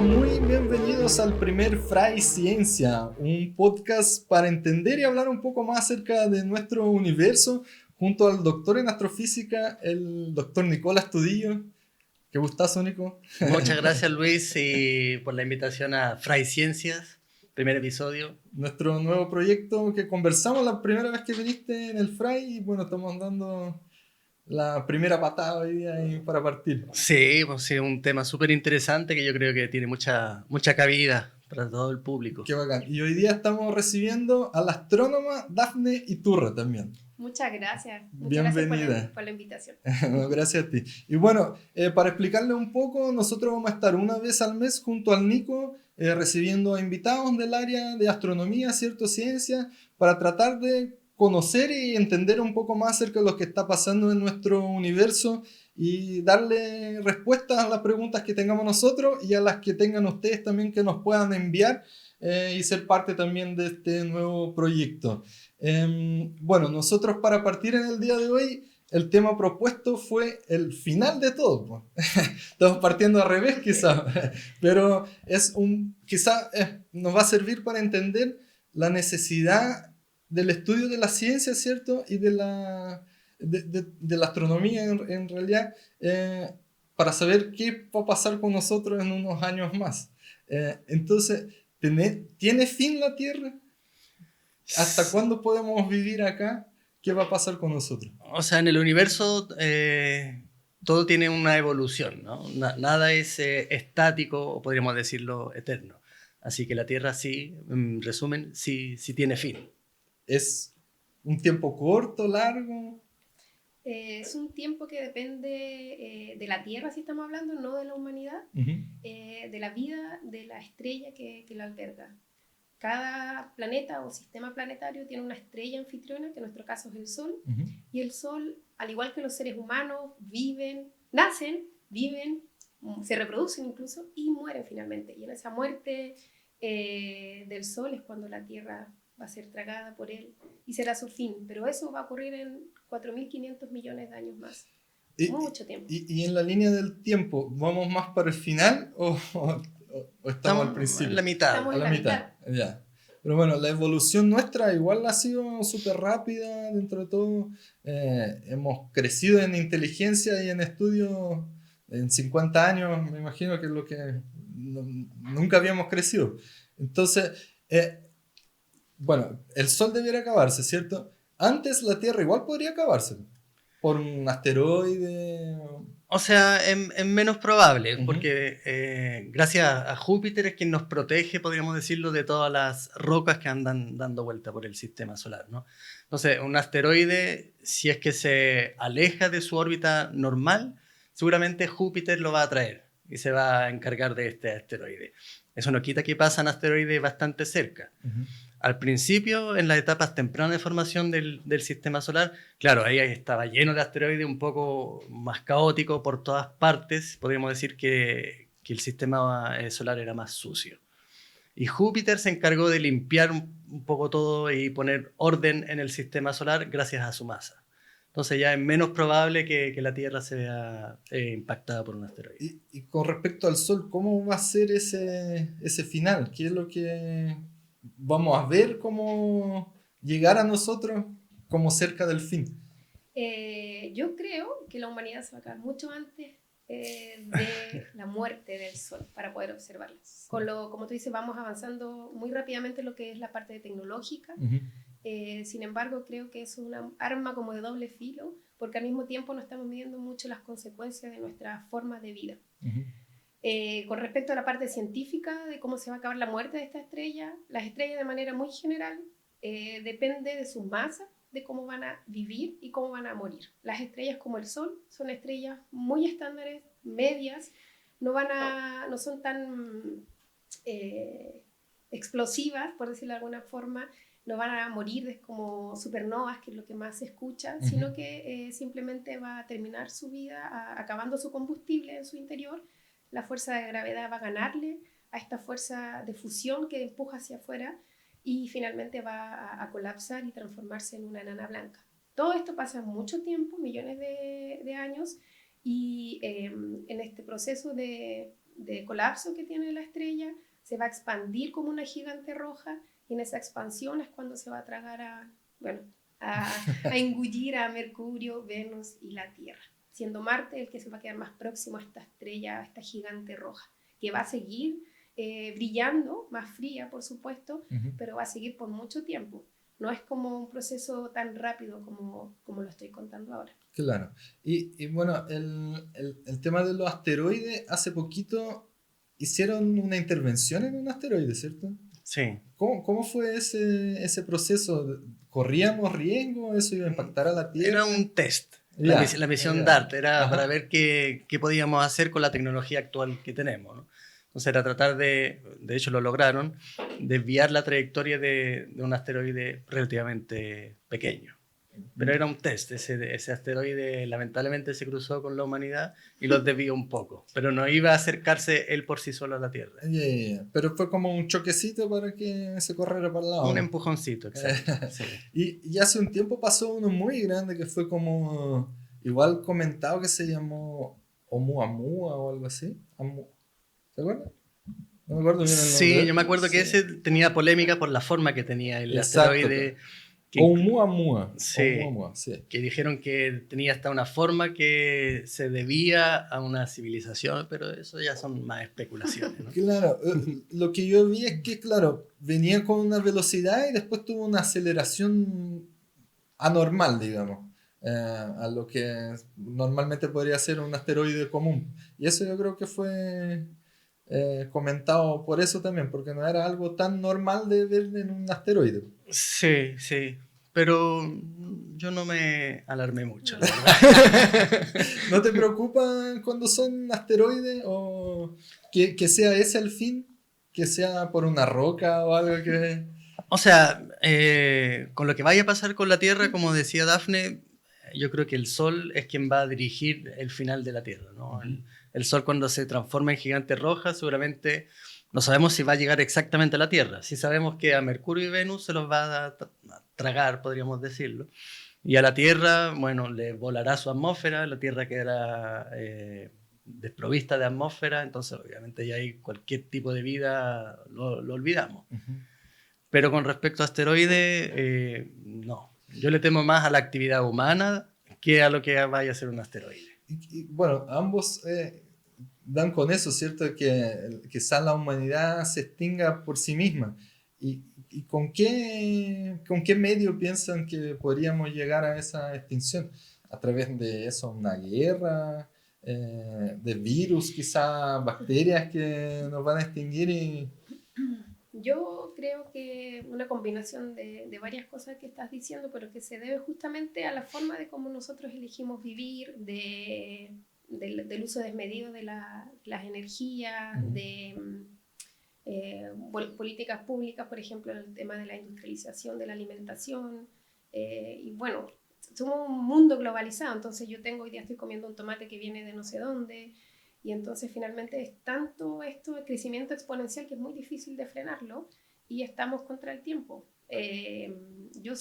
muy bienvenidos al primer Fray Ciencia, un podcast para entender y hablar un poco más acerca de nuestro universo, junto al doctor en astrofísica, el doctor Nicolás Tudillo. Qué gustazo, Nico. Muchas gracias, Luis, y por la invitación a Fray Ciencias, primer episodio. Nuestro nuevo proyecto que conversamos la primera vez que viniste en el Fray, y bueno, estamos dando la primera patada hoy día para partir. Sí, pues sí, un tema súper interesante que yo creo que tiene mucha cabida para todo el público. Qué bacán. Y hoy día estamos recibiendo a la astrónoma Dafne Iturra también. Muchas gracias. Bienvenida. Gracias por la invitación. No, gracias a ti. Y bueno, para explicarle un poco, nosotros vamos a estar una vez al mes junto al Nico, recibiendo a invitados del área de astronomía, cierto, ciencia, para tratar de conocer y entender un poco más acerca de lo que está pasando en nuestro universo y darle respuestas a las preguntas que tengamos nosotros y a las que tengan ustedes también que nos puedan enviar y ser parte también de este nuevo proyecto. Bueno, nosotros para partir en el día de hoy, el tema propuesto fue el final de todo. Estamos partiendo al revés quizás, pero quizás nos va a servir para entender la necesidad del estudio de la ciencia, ¿cierto? Y de la astronomía en realidad, para saber qué va a pasar con nosotros en unos años más. Entonces, ¿tiene fin la Tierra? ¿Hasta cuándo podemos vivir acá? ¿Qué va a pasar con nosotros? O sea, en el universo todo tiene una evolución, ¿no? Nada es estático, o podríamos decirlo eterno. Así que la Tierra sí, en resumen, sí tiene fin. ¿Es un tiempo corto, largo? Es un tiempo que depende de la Tierra, si estamos hablando, no de la humanidad, de la vida de la estrella que la alberga. Cada planeta o sistema planetario tiene una estrella anfitriona, que en nuestro caso es el Sol, y el Sol, al igual que los seres humanos, nacen, viven, se reproducen incluso y mueren finalmente. Y en esa muerte del Sol es cuando la Tierra va a ser tragada por él y será su fin. Pero eso va a ocurrir en 4.500 millones de años más. Mucho tiempo. Y en la línea del tiempo, ¿vamos más para el final o estamos al principio? En la mitad. Estamos a la mitad. Ya. Pero bueno, la evolución nuestra igual ha sido súper rápida dentro de todo. Hemos crecido en inteligencia y en estudios en 50 años, me imagino que es lo que nunca habíamos crecido. Entonces, bueno, el Sol debiera acabarse, ¿cierto? Antes la Tierra igual podría acabarse por un asteroide. O sea, es menos probable, porque gracias a Júpiter es quien nos protege, podríamos decirlo, de todas las rocas que andan dando vuelta por el sistema solar, ¿no? Entonces, un asteroide, si es que se aleja de su órbita normal, seguramente Júpiter lo va a atraer y se va a encargar de este asteroide. Eso no quita que pasan asteroides bastante cerca. Al principio, en las etapas tempranas de formación del sistema solar, claro, ahí estaba lleno de asteroides, un poco más caótico por todas partes. Podríamos decir que el sistema solar era más sucio. Y Júpiter se encargó de limpiar un poco todo y poner orden en el sistema solar gracias a su masa. Entonces ya es menos probable que la Tierra se vea impactada por un asteroide. Y con respecto al Sol, ¿cómo va a ser ese final? ¿Qué es lo que vamos a ver? ¿Cómo llegar a nosotros como cerca del fin? Yo creo que la humanidad se va a acabar mucho antes de la muerte del Sol para poder observarla. Como tú dices, vamos avanzando muy rápidamente en lo que es la parte tecnológica. Sin embargo, creo que es una arma como de doble filo, porque al mismo tiempo no estamos midiendo mucho las consecuencias de nuestra forma de vida. Con respecto a la parte científica de cómo se va a acabar la muerte de esta estrella, las estrellas de manera muy general depende de su masa, de cómo van a vivir y cómo van a morir. Las estrellas como el Sol son estrellas muy estándares, medias, no son tan explosivas, por decirlo de alguna forma, no van a morir como supernovas, que es lo que más se escucha, sino que simplemente va a terminar su vida acabando su combustible en su interior. La fuerza de gravedad va a ganarle a esta fuerza de fusión que empuja hacia afuera y finalmente va a colapsar y transformarse en una enana blanca. Todo esto pasa mucho tiempo, millones de años, y en este proceso de de colapso que tiene la estrella, se va a expandir como una gigante roja, y en esa expansión es cuando se va a tragar a engullir a Mercurio, Venus y la Tierra, siendo Marte el que se va a quedar más próximo a esta estrella, a esta gigante roja, que va a seguir brillando, más fría por supuesto, pero va a seguir por mucho tiempo. No es como un proceso tan rápido como lo estoy contando ahora. Claro. Y bueno, el tema de los asteroides, hace poquito hicieron una intervención en un asteroide, ¿cierto? Sí. ¿Cómo fue ese proceso? ¿Corríamos riesgo? ¿Eso iba a impactar a la Tierra? Era un test. Ya, La misión ya. DART era Ajá. para ver qué podíamos hacer con la tecnología actual que tenemos, ¿no? Entonces era tratar de hecho lo lograron, desviar la trayectoria de un asteroide relativamente pequeño. Pero era un test, ese asteroide lamentablemente se cruzó con la humanidad y los desvió un poco, pero no iba a acercarse él por sí solo a la Tierra. Ya. Pero fue como un choquecito para que se corriera para el lado. Un empujoncito, exacto. Sí. Y hace un tiempo pasó uno muy grande que fue como, igual comentado, que se llamó Oumuamua o algo así. ¿Se acuerdan? No me acuerdo bien el nombre. Sí, yo me acuerdo que Sí. ese tenía polémica por la forma que tenía el Exacto. asteroide. Oumuamua. Sí, Oumuamua, sí. que dijeron que tenía hasta una forma que se debía a una civilización, pero eso ya son más especulaciones, ¿no? Claro, lo que yo vi es que, claro, venía con una velocidad y después tuvo una aceleración anormal, digamos, a lo que normalmente podría ser un asteroide común. Y eso yo creo que fue comentado por eso también, porque no era algo tan normal de ver en un asteroide. Sí, sí, pero yo no me alarmé mucho, la verdad. ¿No te preocupa cuando son asteroides o que sea ese el fin? Que sea por una roca o algo que... O sea, con lo que vaya a pasar con la Tierra, como decía Dafne, yo creo que el Sol es quien va a dirigir el final de la Tierra, ¿no? El Sol cuando se transforma en gigante roja, seguramente no sabemos si va a llegar exactamente a la Tierra. Sí sabemos que a Mercurio y Venus se los va a tragar, podríamos decirlo. Y a la Tierra, bueno, le volará su atmósfera, la Tierra quedará desprovista de atmósfera, entonces obviamente ya hay cualquier tipo de vida, lo olvidamos. Pero con respecto a asteroides, no. Yo le temo más a la actividad humana que a lo que vaya a ser un asteroide. Bueno, ambos dan con eso, ¿cierto? Que quizás la humanidad se extinga por sí misma. ¿Y con qué medio piensan que podríamos llegar a esa extinción? ¿A través de eso, una guerra? ¿De virus, quizás bacterias que nos van a extinguir? Yo creo que una combinación de varias cosas que estás diciendo, pero que se debe justamente a la forma de cómo nosotros elegimos vivir, del uso desmedido de las energías, de políticas públicas, por ejemplo, el tema de la industrialización de la alimentación. Y bueno, somos un mundo globalizado, entonces yo hoy día estoy comiendo un tomate que viene de no sé dónde. Y entonces finalmente es tanto esto, el crecimiento exponencial, que es muy difícil de frenarlo y estamos contra el tiempo. Yo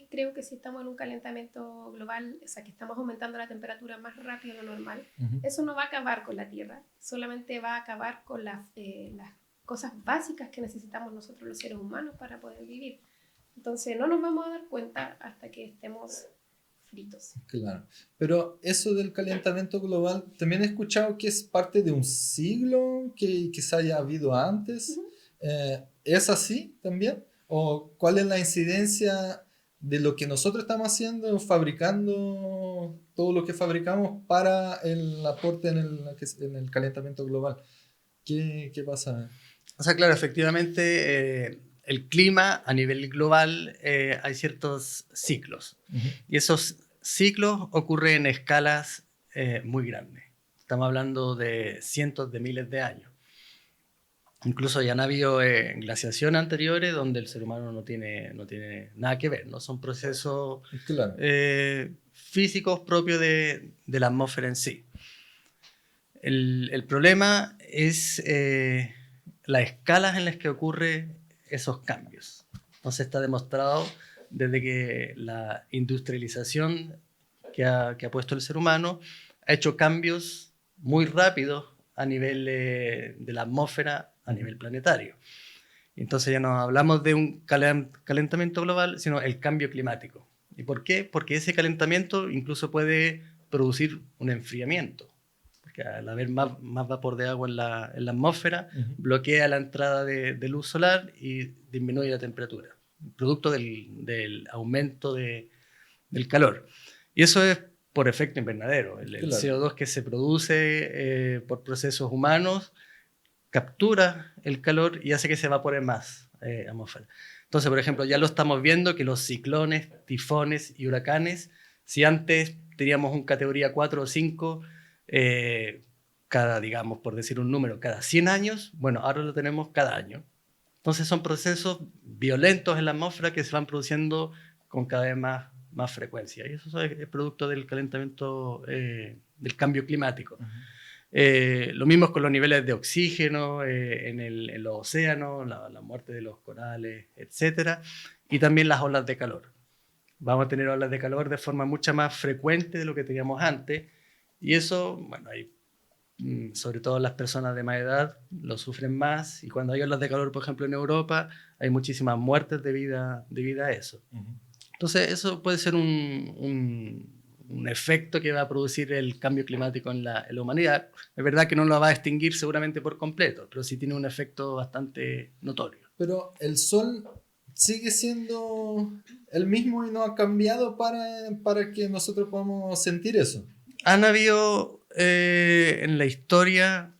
creo que si estamos en un calentamiento global, o sea, que estamos aumentando la temperatura más rápido de lo normal, eso no va a acabar con la Tierra, solamente va a acabar con las cosas básicas que necesitamos nosotros los seres humanos para poder vivir. Entonces no nos vamos a dar cuenta hasta que estemos fritos. Claro, pero eso del calentamiento global, también he escuchado que es parte de un siglo que quizá haya habido antes. ¿Es así también? ¿O cuál es la incidencia de lo que nosotros estamos haciendo, fabricando todo lo que fabricamos para el aporte en el calentamiento global? ¿Qué pasa? O sea, claro, efectivamente, el clima a nivel global hay ciertos ciclos. Y esos ciclos ocurren en escalas muy grandes. Estamos hablando de cientos de miles de años. Incluso ya han habido glaciaciones anteriores donde el ser humano no tiene nada que ver, ¿no? Son procesos Claro. físicos propios de la atmósfera en sí. El problema es las escalas en las que ocurren esos cambios. Entonces está demostrado desde que la industrialización que ha puesto el ser humano ha hecho cambios muy rápidos a nivel de la atmósfera, a nivel planetario. Entonces ya no hablamos de un calentamiento global, sino el cambio climático. ¿Y por qué? Porque ese calentamiento incluso puede producir un enfriamiento. Porque al haber más vapor de agua en la atmósfera, bloquea la entrada de luz solar y disminuye la temperatura, producto del aumento del calor. Y eso es por efecto invernadero. El Claro. CO2 que se produce por procesos humanos captura el calor y hace que se evapore más atmósfera. Entonces, por ejemplo, ya lo estamos viendo que los ciclones, tifones y huracanes, si antes teníamos un categoría 4 o 5, cada, digamos, por decir un número, cada 100 años, bueno, ahora lo tenemos cada año. Entonces son procesos violentos en la atmósfera que se van produciendo con cada vez más frecuencia. Y eso es producto del calentamiento, del cambio climático. Lo mismo con los niveles de oxígeno en los océanos, la muerte de los corales, etc. Y también las olas de calor. Vamos a tener olas de calor de forma mucho más frecuente de lo que teníamos antes. Y eso, bueno, sobre todo las personas de más edad lo sufren más. Y cuando hay olas de calor, por ejemplo, en Europa, hay muchísimas muertes debido a eso. Entonces, eso puede ser un efecto que va a producir el cambio climático en la humanidad. Es verdad que no lo va a extinguir seguramente por completo, pero sí tiene un efecto bastante notorio. Pero el Sol sigue siendo el mismo y no ha cambiado para que nosotros podamos sentir eso. Han habido en la historia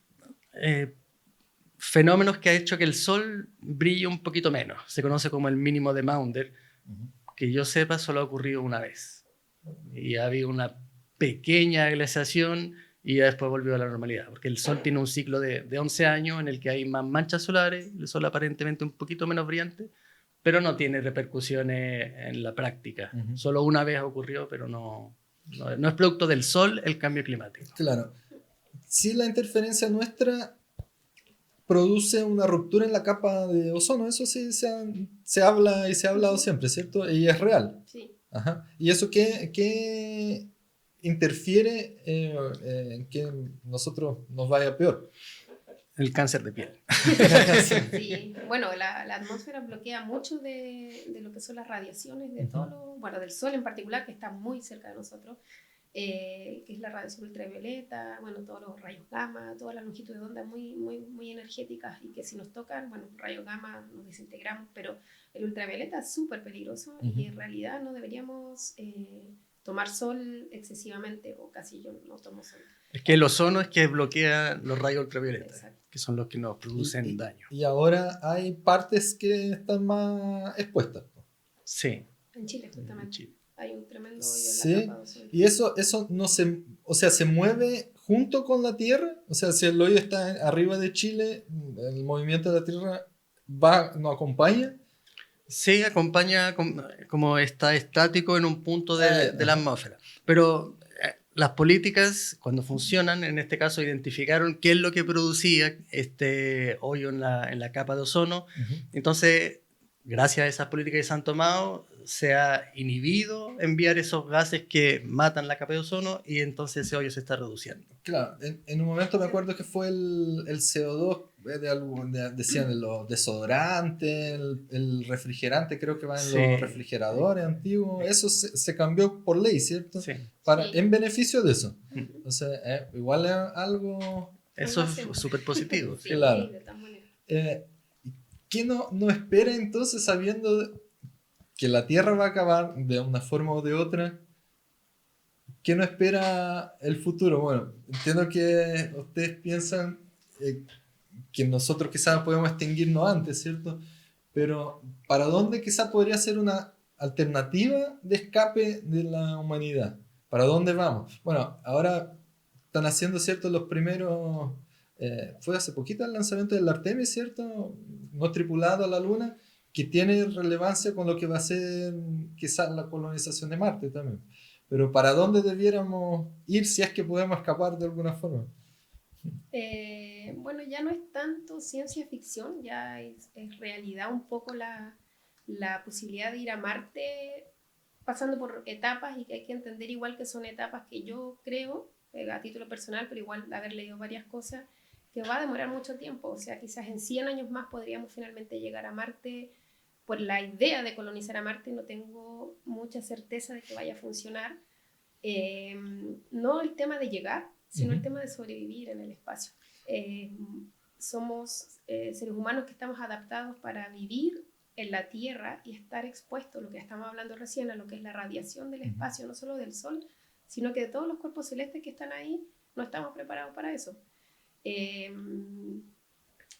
fenómenos que ha hecho que el Sol brille un poquito menos. Se conoce como el mínimo de Maunder, que yo sepa solo ha ocurrido una vez. Y ha habido una pequeña glaciación y ya después volvió a la normalidad, porque el Sol tiene un ciclo de 11 años en el que hay más manchas solares, el Sol aparentemente un poquito menos brillante, pero no tiene repercusiones en la práctica. Solo una vez ocurrió, pero no es producto del Sol el cambio climático. Claro. Si la interferencia nuestra produce una ruptura en la capa de ozono, eso sí se habla y se ha hablado siempre, ¿cierto? Y es real. Sí. Ajá. ¿Y eso qué interfiere en que nosotros nos vaya peor? El cáncer de piel. Sí. Bueno, la atmósfera bloquea mucho de lo que son las radiaciones de bueno, del Sol en particular, que está muy cerca de nosotros, que es la radiación ultravioleta, bueno, todos los rayos gamma, todas las longitudes de onda muy energéticas y que si nos tocan, bueno, rayos gamma nos desintegramos, pero el ultravioleta es súper peligroso y en realidad no deberíamos tomar sol excesivamente o casi yo no tomo sol. Es que el ozono es que bloquea los rayos ultravioleta. Exacto. Que son los que nos producen daño. Y ahora hay partes que están más expuestas. Sí. En Chile, justamente. En Chile. Hay un tremendo hoyo Sí. en la capa de ozono. Y eso no se mueve junto con la Tierra. O sea, si el hoyo está arriba de Chile, el movimiento de la Tierra nos acompaña. Sí, acompaña como está estático en un punto de la atmósfera. Pero las políticas, cuando funcionan, en este caso identificaron qué es lo que producía este hoyo en la capa de ozono. Entonces, gracias a esas políticas que se han tomado, se ha inhibido enviar esos gases que matan la capa de ozono y entonces ese hoyo se está reduciendo. Claro, en un momento me acuerdo que fue el CO2, decían los desodorantes, el refrigerante, creo que va en los refrigeradores antiguos, eso se cambió por ley, ¿cierto? Sí. En beneficio de eso. Entonces, igual es algo... Eso es súper positivo. Sí, claro. de tal manera. ¿Qué no espera entonces sabiendo que la Tierra va a acabar de una forma o de otra? ¿Qué no espera el futuro? Bueno, entiendo que ustedes piensan que nosotros quizás podemos extinguirnos antes, ¿cierto? Pero ¿para dónde quizás podría ser una alternativa de escape de la humanidad? ¿Para dónde vamos? Bueno, ahora están haciendo, ¿cierto? Los primeros... fue hace poquito el lanzamiento del Artemis, ¿cierto? No tripulado a la Luna, que tiene relevancia con lo que va a ser quizás la colonización de Marte también. Pero ¿para dónde debiéramos ir si es que podemos escapar de alguna forma? Bueno, ya no es tanto ciencia ficción, ya es realidad un poco la posibilidad de ir a Marte pasando por etapas y que hay que entender igual que son etapas que yo creo, a título personal, pero igual de haber leído varias cosas, que va a demorar mucho tiempo. O sea, quizás en 100 años más podríamos finalmente llegar a Marte. Por la idea de colonizar a Marte no tengo mucha certeza de que vaya a funcionar. No el tema de llegar, sino el tema de sobrevivir en el espacio. Somos seres humanos que estamos adaptados para vivir en la Tierra y estar expuestos, lo que estamos hablando recién, a lo que es la radiación del espacio, no solo del Sol, sino que de todos los cuerpos celestes que están ahí, no estamos preparados para eso.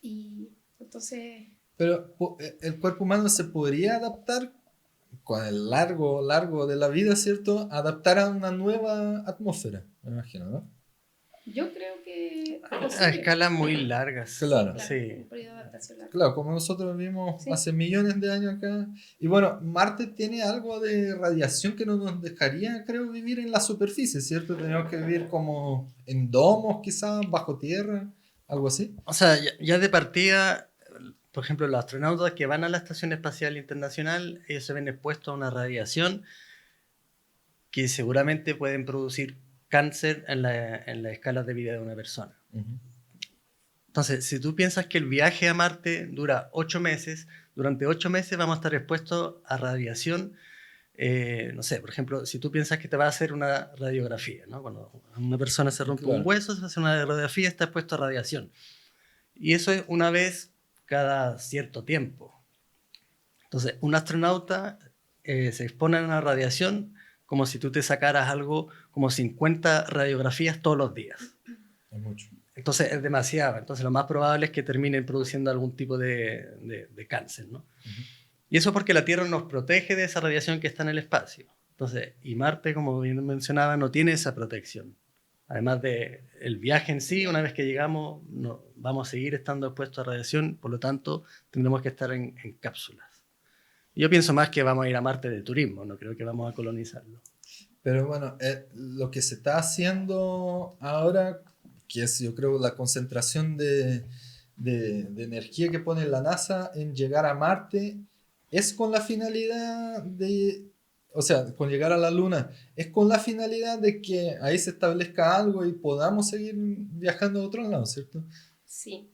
Y entonces... Pero el cuerpo humano se podría adaptar con el largo de la vida, ¿cierto? Adaptar a una nueva atmósfera, me imagino, ¿no? Yo creo que... A escalas muy largas. Claro. Sí. Un periodo de adaptación largo. Claro, como nosotros vivimos hace millones de años acá. Y bueno, Marte tiene algo de radiación que no nos dejaría, creo, vivir en la superficie, ¿cierto? Tenemos que vivir como en domos, quizás, bajo tierra, algo así. O sea, ya de partida, por ejemplo, los astronautas que van a la Estación Espacial Internacional, ellos se ven expuestos a una radiación que seguramente pueden producir cáncer en la escala de vida de una persona. Entonces, si tú piensas que el viaje a Marte dura 8 meses, durante 8 meses vamos a estar expuestos a radiación. No sé, por ejemplo, si tú piensas que te va a hacer una radiografía, ¿no? Cuando una persona se rompe un hueso, se hace una radiografía, está expuesto a radiación. Y eso es una vez cada cierto tiempo. Entonces, un astronauta se expone a una radiación como si tú te sacaras algo como 50 radiografías todos los días. Es mucho. Entonces es demasiado. Entonces lo más probable es que terminen produciendo algún tipo de cáncer, ¿no? Y eso porque la Tierra nos protege de esa radiación que está en el espacio. Entonces, y Marte, como bien mencionaba, no tiene esa protección. Además del viaje en sí, una vez que llegamos, no, vamos a seguir estando expuestos a radiación, por lo tanto, tendremos que estar en cápsulas. Yo pienso más que vamos a ir a Marte de turismo, no creo que vamos a colonizarlo. Pero bueno, lo que se está haciendo ahora, que es yo creo la concentración de energía que pone la NASA en llegar a Marte, es con la finalidad de, o sea, con llegar a la Luna, es con la finalidad de que ahí se establezca algo y podamos seguir viajando a otro lado, ¿cierto? Sí.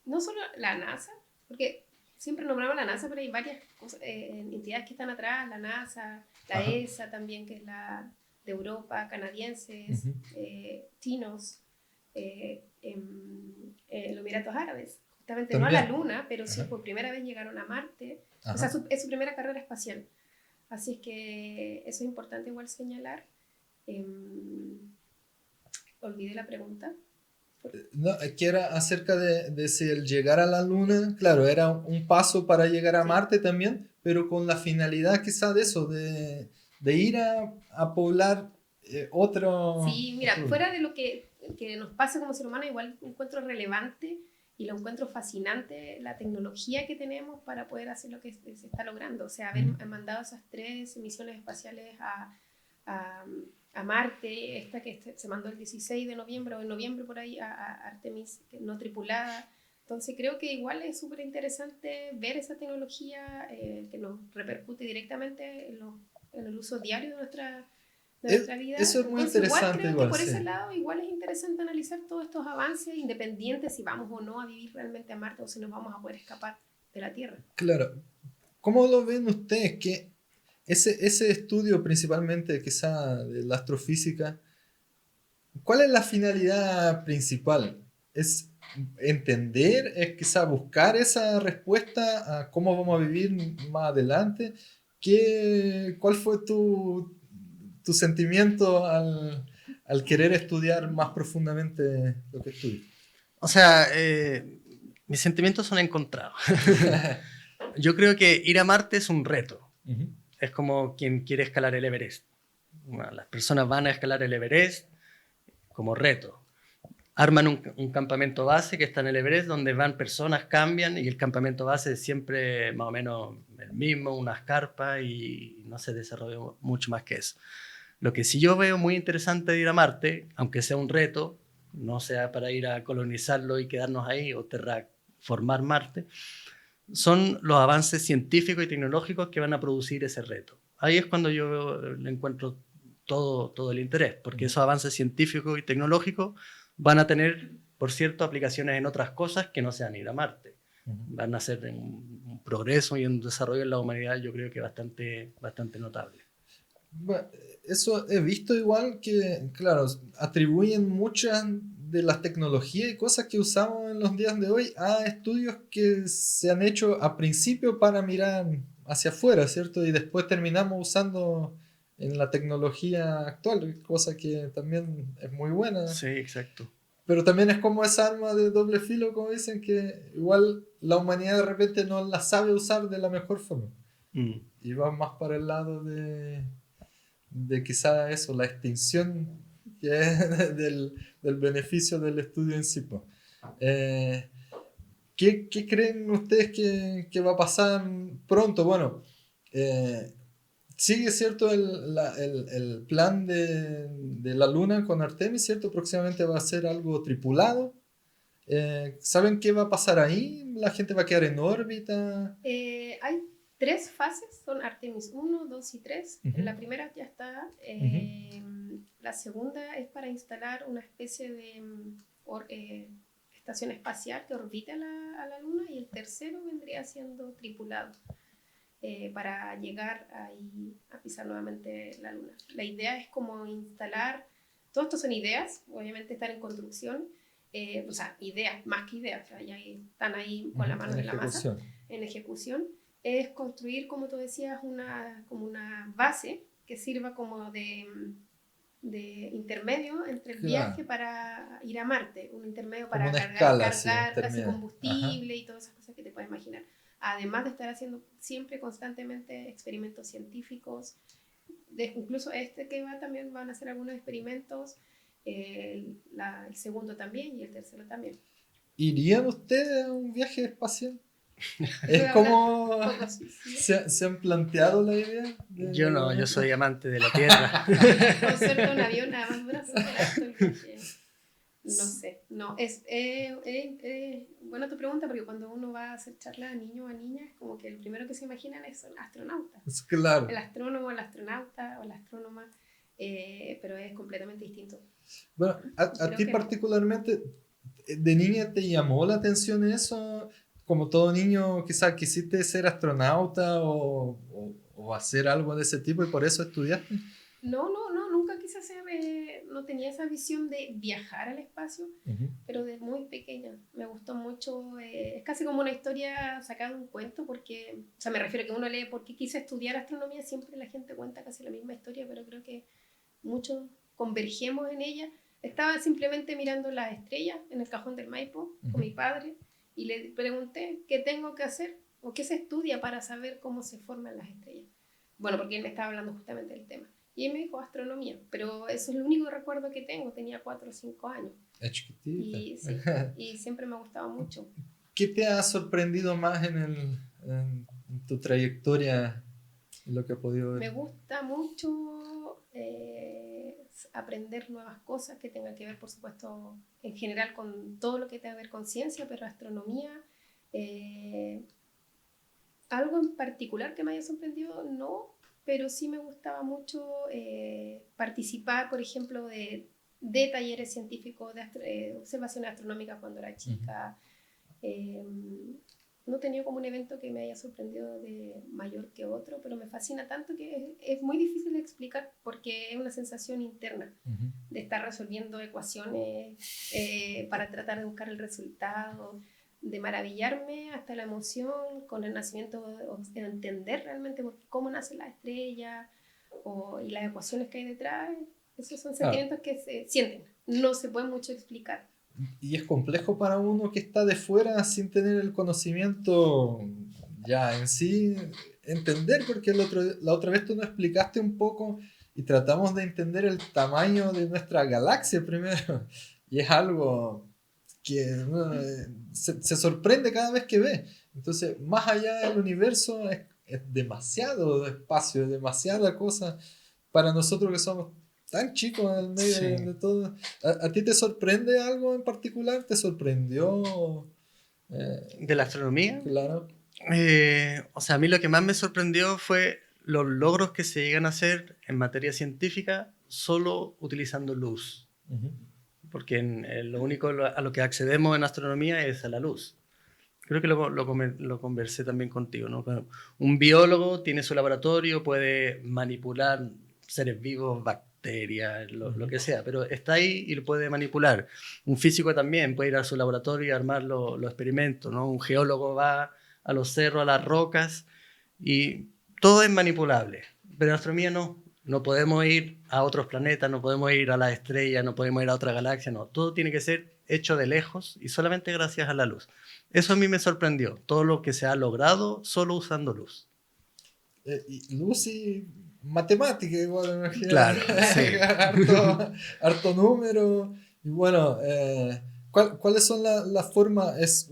No solo la NASA, porque siempre nombramos la NASA, pero hay varias entidades que están atrás, la NASA, la ESA también, que es la de Europa, canadienses, chinos, los Emiratos Árabes. Justamente también. No a la Luna, pero sí por primera vez llegaron a Marte. O sea, es su primera carrera espacial. Así es que eso es importante igual señalar. Olvidé la pregunta. No, que era acerca de si el llegar a la Luna, claro, era un paso para llegar a Marte también, pero con la finalidad quizá de eso, de ir a poblar otro... Sí, mira, fuera de lo que nos pasa como ser humano, igual encuentro relevante y lo encuentro fascinante la tecnología que tenemos para poder hacer lo que se está logrando. O sea, haber mandado esas 3 misiones espaciales a Marte, esta que se mandó el 16 de noviembre o en noviembre por ahí a Artemis no tripulada. Entonces creo que igual es súper interesante ver esa tecnología que nos repercute directamente en el uso diario de nuestra vida. Eso es muy interesante. Igual creo que por ese lado igual es interesante analizar todos estos avances independientes si vamos o no a vivir realmente a Marte o si nos vamos a poder escapar de la Tierra. Claro. ¿Cómo lo ven ustedes? Que ese estudio principalmente quizá de la astrofísica, ¿cuál es la finalidad principal? ¿Es entender? ¿Es quizá buscar esa respuesta a cómo vamos a vivir más adelante? ¿Cuál fue tu sentimiento al querer estudiar más profundamente lo que estudias? O sea, mis sentimientos son encontrados. Yo creo que ir a Marte es un reto. Es como quien quiere escalar el Everest. Bueno, las personas van a escalar el Everest como reto. Arman un campamento base que está en el Everest donde van personas, cambian y el campamento base es siempre más o menos el mismo, unas carpas y no se desarrolla mucho más que eso. Lo que sí yo veo muy interesante de ir a Marte, aunque sea un reto, no sea para ir a colonizarlo y quedarnos ahí o terraformar Marte, son los avances científicos y tecnológicos que van a producir ese reto. Ahí es cuando yo le encuentro todo el interés, porque esos avances científicos y tecnológicos van a tener por cierto, aplicaciones en otras cosas que no sean ir a Marte. Van a ser un progreso y un desarrollo en la humanidad, yo creo que bastante notable. Bueno, eso he visto igual que, claro, atribuyen muchas de las tecnologías y cosas que usamos en los días de hoy a estudios que se han hecho a principio para mirar hacia afuera, ¿cierto? Y después terminamos usando en la tecnología actual, cosa que también es muy buena. Sí, exacto. Pero también es como esa arma de doble filo, como dicen, que igual la humanidad de repente no la sabe usar de la mejor forma. Y va más para el lado de quizá eso, la extinción que es del beneficio del estudio en sí. Po. ¿Qué creen ustedes que va a pasar pronto? Bueno, sigue, ¿cierto? El plan de la Luna con Artemis, ¿cierto? Próximamente va a ser algo tripulado. ¿Saben qué va a pasar ahí? ¿La gente va a quedar en órbita? Hay 3 fases, son Artemis 1, 2 y 3. La primera ya está. La segunda es para instalar una especie de estación espacial que orbite a la Luna, y el tercero vendría siendo tripulado para llegar ahí a pisar nuevamente la Luna. La idea es como instalar, todo esto son ideas, obviamente están en construcción, o sea, ideas, más que ideas, o sea, ya están ahí con la mano en la masa, en ejecución. Es construir, como tú decías, como una base que sirva como de intermedio entre el viaje para ir a Marte, un intermedio para cargar casi combustible y todas esas cosas que te puedes imaginar. Además de estar haciendo siempre constantemente experimentos científicos, incluso que también van a hacer algunos experimentos, el segundo también y el tercero también. ¿Irían ustedes a un viaje espacial? Es como ¿se han planteado la idea? Yo no, yo soy amante de la Tierra. Con suerte un avión nada más brazo. No sé, no, buena tu pregunta, porque cuando uno va a hacer charla a niños o a niñas, como que el primero que se imaginan son astronautas. Claro. El astrónomo, el astronauta o la astrónoma, pero es completamente distinto. Bueno, a ti particularmente, ¿de niña te llamó la atención eso? Como todo niño, quizás quisiste ser astronauta o hacer algo de ese tipo y por eso estudiaste. No, nunca quise hacer, no tenía esa visión de viajar al espacio, pero de muy pequeña. Me gustó mucho, es casi como una historia sacada de un cuento, porque, o sea, me refiero a que uno lee por qué quise estudiar astronomía, siempre la gente cuenta casi la misma historia, pero creo que muchos convergemos en ella. Estaba simplemente mirando las estrellas en el cajón del Maipo con mi padre y le pregunté qué tengo que hacer o qué se estudia para saber cómo se forman las estrellas. Bueno, porque él me estaba hablando justamente del tema. Y él me dijo astronomía, pero eso es el único recuerdo que tengo, tenía 4 o 5 años. Es chiquitita. Y, sí, y siempre me ha gustado mucho. ¿Qué te ha sorprendido más en tu trayectoria, en lo que has podido ver? Me gusta mucho aprender nuevas cosas que tengan que ver, por supuesto, en general con todo lo que tenga que ver con ciencia, pero astronomía, algo en particular que me haya sorprendido, no, pero sí me gustaba mucho participar, por ejemplo, de talleres científicos, de observaciones astronómicas cuando era chica. No he tenido como un evento que me haya sorprendido de mayor que otro, pero me fascina tanto que es muy difícil de explicar, porque es una sensación interna de estar resolviendo ecuaciones para tratar de buscar el resultado, de maravillarme hasta la emoción con el nacimiento, de entender realmente cómo nacen las estrellas y las ecuaciones que hay detrás. Esos son sentimientos que se sienten, no se pueden mucho explicar. Y es complejo para uno que está de fuera sin tener el conocimiento ya en sí, entender, porque la otra vez tú nos explicaste un poco y tratamos de entender el tamaño de nuestra galaxia primero. Y es algo que se sorprende cada vez que ve. Entonces, más allá del universo es demasiado espacio, es demasiada cosa para nosotros que somos tan chicos en el medio de todo. ¿A ti te sorprende algo en particular? ¿Te sorprendió? ¿De la astronomía? Claro. O sea, a mí lo que más me sorprendió fue los logros que se llegan a hacer en materia científica solo utilizando luz. porque lo único a lo que accedemos en astronomía es a la luz. Creo que lo conversé también contigo, ¿no? Un biólogo tiene su laboratorio, puede manipular seres vivos, bacterias, lo que sea, pero está ahí y lo puede manipular. Un físico también puede ir a su laboratorio y armar los experimentos, ¿no? Un geólogo va a los cerros, a las rocas, y todo es manipulable. Pero en astronomía no. No podemos ir a otros planetas, no podemos ir a las estrellas, no podemos ir a otra galaxia, no. Todo tiene que ser hecho de lejos y solamente gracias a la luz. Eso a mí me sorprendió, todo lo que se ha logrado solo usando luz. Y luz y matemática, igual, me imagino. Claro, sí. harto número. Y bueno, ¿cuáles son las formas? Es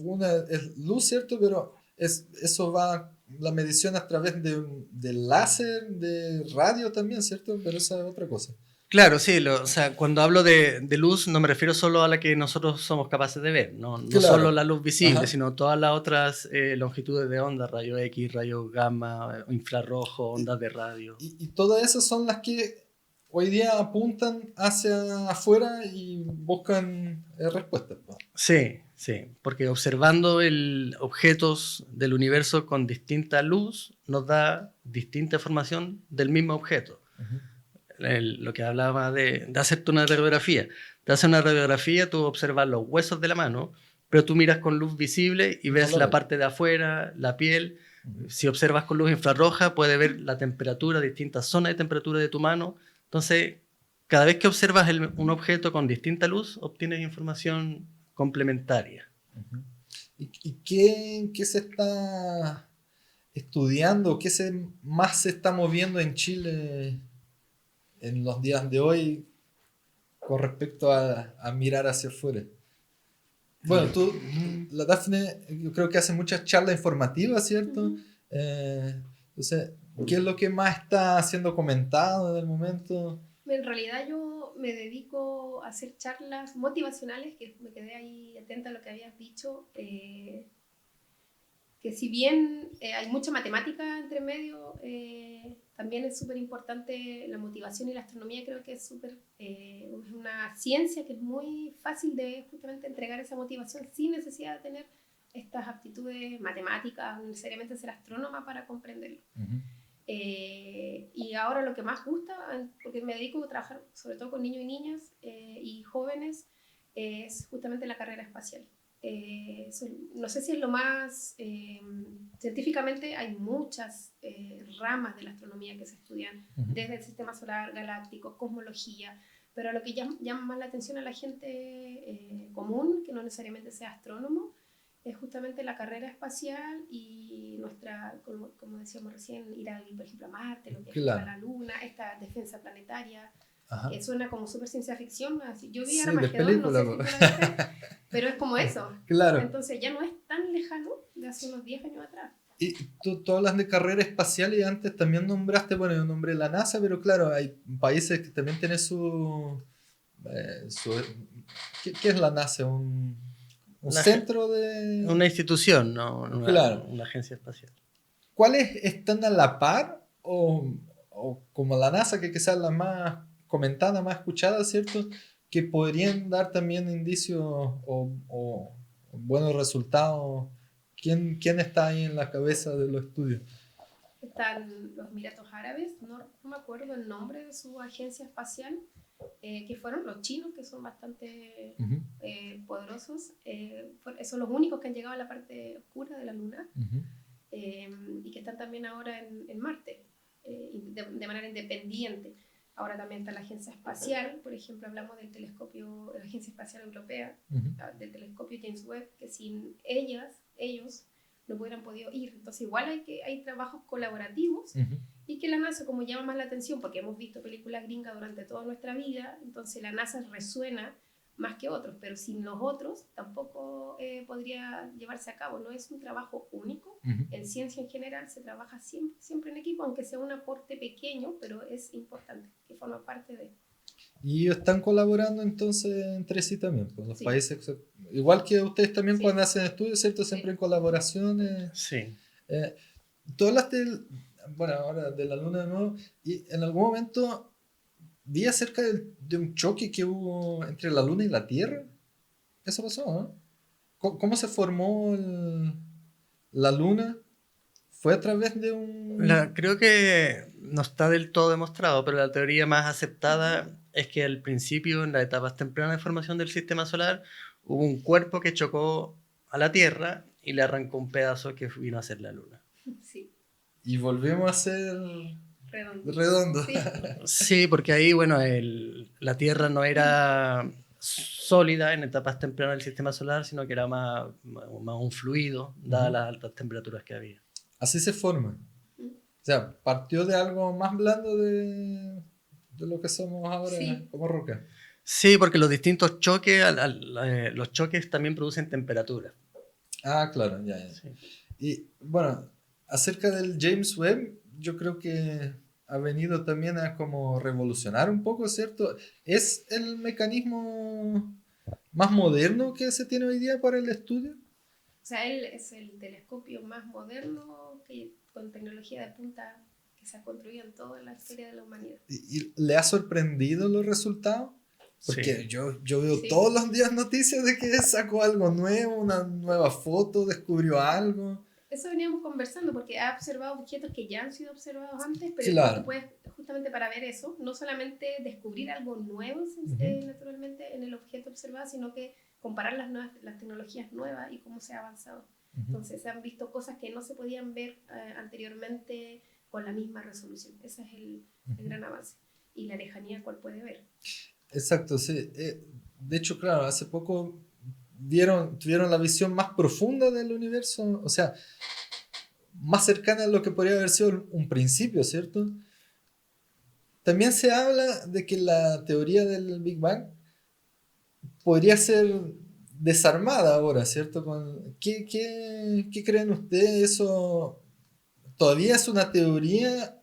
luz, ¿cierto? Pero eso va, la medición a través de láser, de radio también, ¿cierto? Pero esa es otra cosa. Claro, sí, o sea, cuando hablo de luz no me refiero solo a la que nosotros somos capaces de ver, no Claro. solo la luz visible, Ajá. sino todas las otras longitudes de onda, rayos X, rayos gamma, infrarrojo, ondas de radio. Y todas esas son las que hoy día apuntan hacia afuera y buscan respuestas, ¿no? Sí, sí, porque observando objetos del universo con distinta luz nos da distinta información del mismo objeto. Uh-huh. Lo que hablaba de hacerte una radiografía. Te hace una radiografía, tú observas los huesos de la mano, pero tú miras con luz visible y ves la parte de afuera, la piel. Uh-huh. Si observas con luz infrarroja, puedes ver la temperatura, distintas zonas de temperatura de tu mano. Entonces, cada vez que observas un objeto con distinta luz, obtienes información complementaria. Uh-huh. ¿Y qué se está estudiando? ¿Qué más se está moviendo en Chile en los días de hoy con respecto a mirar hacia afuera? Bueno, la Dafne, yo creo que hace muchas charlas informativas, ¿cierto? Entonces, ¿qué es lo que más está siendo comentado en el momento? En realidad yo me dedico a hacer charlas motivacionales, que me quedé ahí atenta a lo que habías dicho, que si bien hay mucha matemática entre medio, también es súper importante la motivación, y la astronomía creo que es una ciencia que es muy fácil de justamente entregar esa motivación sin necesidad de tener estas aptitudes matemáticas, no necesariamente ser astrónoma para comprenderlo. Uh-huh. Y ahora lo que más gusta, porque me dedico a trabajar sobre todo con niños y niñas y jóvenes, es justamente la carrera espacial. No sé si es lo más científicamente hay muchas ramas de la astronomía que se estudian, uh-huh, desde el sistema solar, galáctico, cosmología, pero lo que llama más la atención a la gente común, que no necesariamente sea astrónomo, es justamente la carrera espacial y nuestra, como decíamos recién, ir a, por ejemplo, a Marte, lo que claro, a la Luna, esta defensa planetaria. Ajá. Que suena como súper ciencia ficción, así. Yo vi Armagedón, no sé si tú la viste, pero es como eso. Claro. Entonces ya no es tan lejano de hace unos 10 años atrás. Y tú hablas de carrera espacial y antes también nombraste, bueno, yo nombré la NASA, pero claro, hay países que también tienen ¿qué es la NASA? ¿Un centro de...? Una institución, ¿no? Claro. Una agencia espacial. ¿Cuáles están a la par o como la NASA, que quizás la más comentada, más escuchada, ¿cierto? Que podrían dar también indicios o buenos resultados? ¿Quién está ahí en la cabeza de los estudios? Están los Emiratos Árabes, no me acuerdo el nombre de su agencia espacial, que fueron los chinos, que son bastante uh-huh, poderosos. Son los únicos que han llegado a la parte oscura de la Luna, uh-huh, y que están también ahora en Marte, de manera independiente. Ahora también está la agencia espacial, por ejemplo, hablamos del telescopio, la agencia espacial europea, uh-huh, del telescopio James Webb, que sin ellos no hubieran podido ir. Entonces igual hay trabajos colaborativos, uh-huh, y que la NASA, como llama más la atención, porque hemos visto películas gringas durante toda nuestra vida, entonces la NASA resuena más que otros, pero sin los otros tampoco podría llevarse a cabo. No es un trabajo único, uh-huh, en ciencia en general se trabaja siempre en equipo, aunque sea un aporte pequeño, pero es importante, que forma parte de... Y ellos están colaborando entonces entre sí también, pues los sí, países, igual que ustedes también, sí, cuando hacen estudios, ¿cierto? Siempre sí, en colaboraciones. Sí. Tú hablaste, bueno, ahora de la Luna de nuevo, y en algún momento vi acerca de un choque que hubo entre la Luna y la Tierra. Eso pasó, ¿no? ¿Cómo se formó la Luna? ¿Fue a través de un...? Creo que no está del todo demostrado, pero la teoría más aceptada es que al principio, en las etapas tempranas de formación del sistema solar, hubo un cuerpo que chocó a la Tierra y le arrancó un pedazo que vino a ser la Luna. Sí, Y volvemos a ser redondo. redondo. Sí. Sí, porque ahí, bueno, la Tierra no era sólida en etapas tempranas del sistema solar, sino que era más un fluido, dadas las altas temperaturas que había. Así se forma. O sea, partió de algo más blando de lo que somos ahora Sí. como roca. Sí, porque los distintos choques, los choques también producen temperatura. Ah, claro, ya. Sí. Y bueno, acerca del James Webb, yo creo que ha venido también a como revolucionar un poco, ¿cierto? ¿Es el mecanismo más moderno que se tiene hoy día para el estudio? O sea, él es el telescopio más moderno con tecnología de punta que se ha construido en toda la historia de la humanidad. ¿Y le ha sorprendido los resultados? Porque Sí. yo veo Sí. todos los días noticias de que sacó algo nuevo, una nueva foto, descubrió algo. Eso veníamos conversando porque ha observado objetos que ya han sido observados antes, pero Claro. tú puedes, justamente para ver eso, no solamente descubrir algo nuevo naturalmente en el objeto observado, sino que comparar las tecnologías nuevas y cómo se ha avanzado. Entonces se han visto cosas que no se podían ver anteriormente con la misma resolución. Ese es el gran avance. Y la lejanía cual puede ver. Exacto, sí. De hecho, claro, hace poco tuvieron la visión más profunda del universo, o sea, más cercana a lo que podría haber sido un principio, ¿cierto? También se habla de que la teoría del Big Bang podría ser desarmada ahora, ¿cierto? ¿Qué creen ustedes? ¿Eso todavía es una teoría?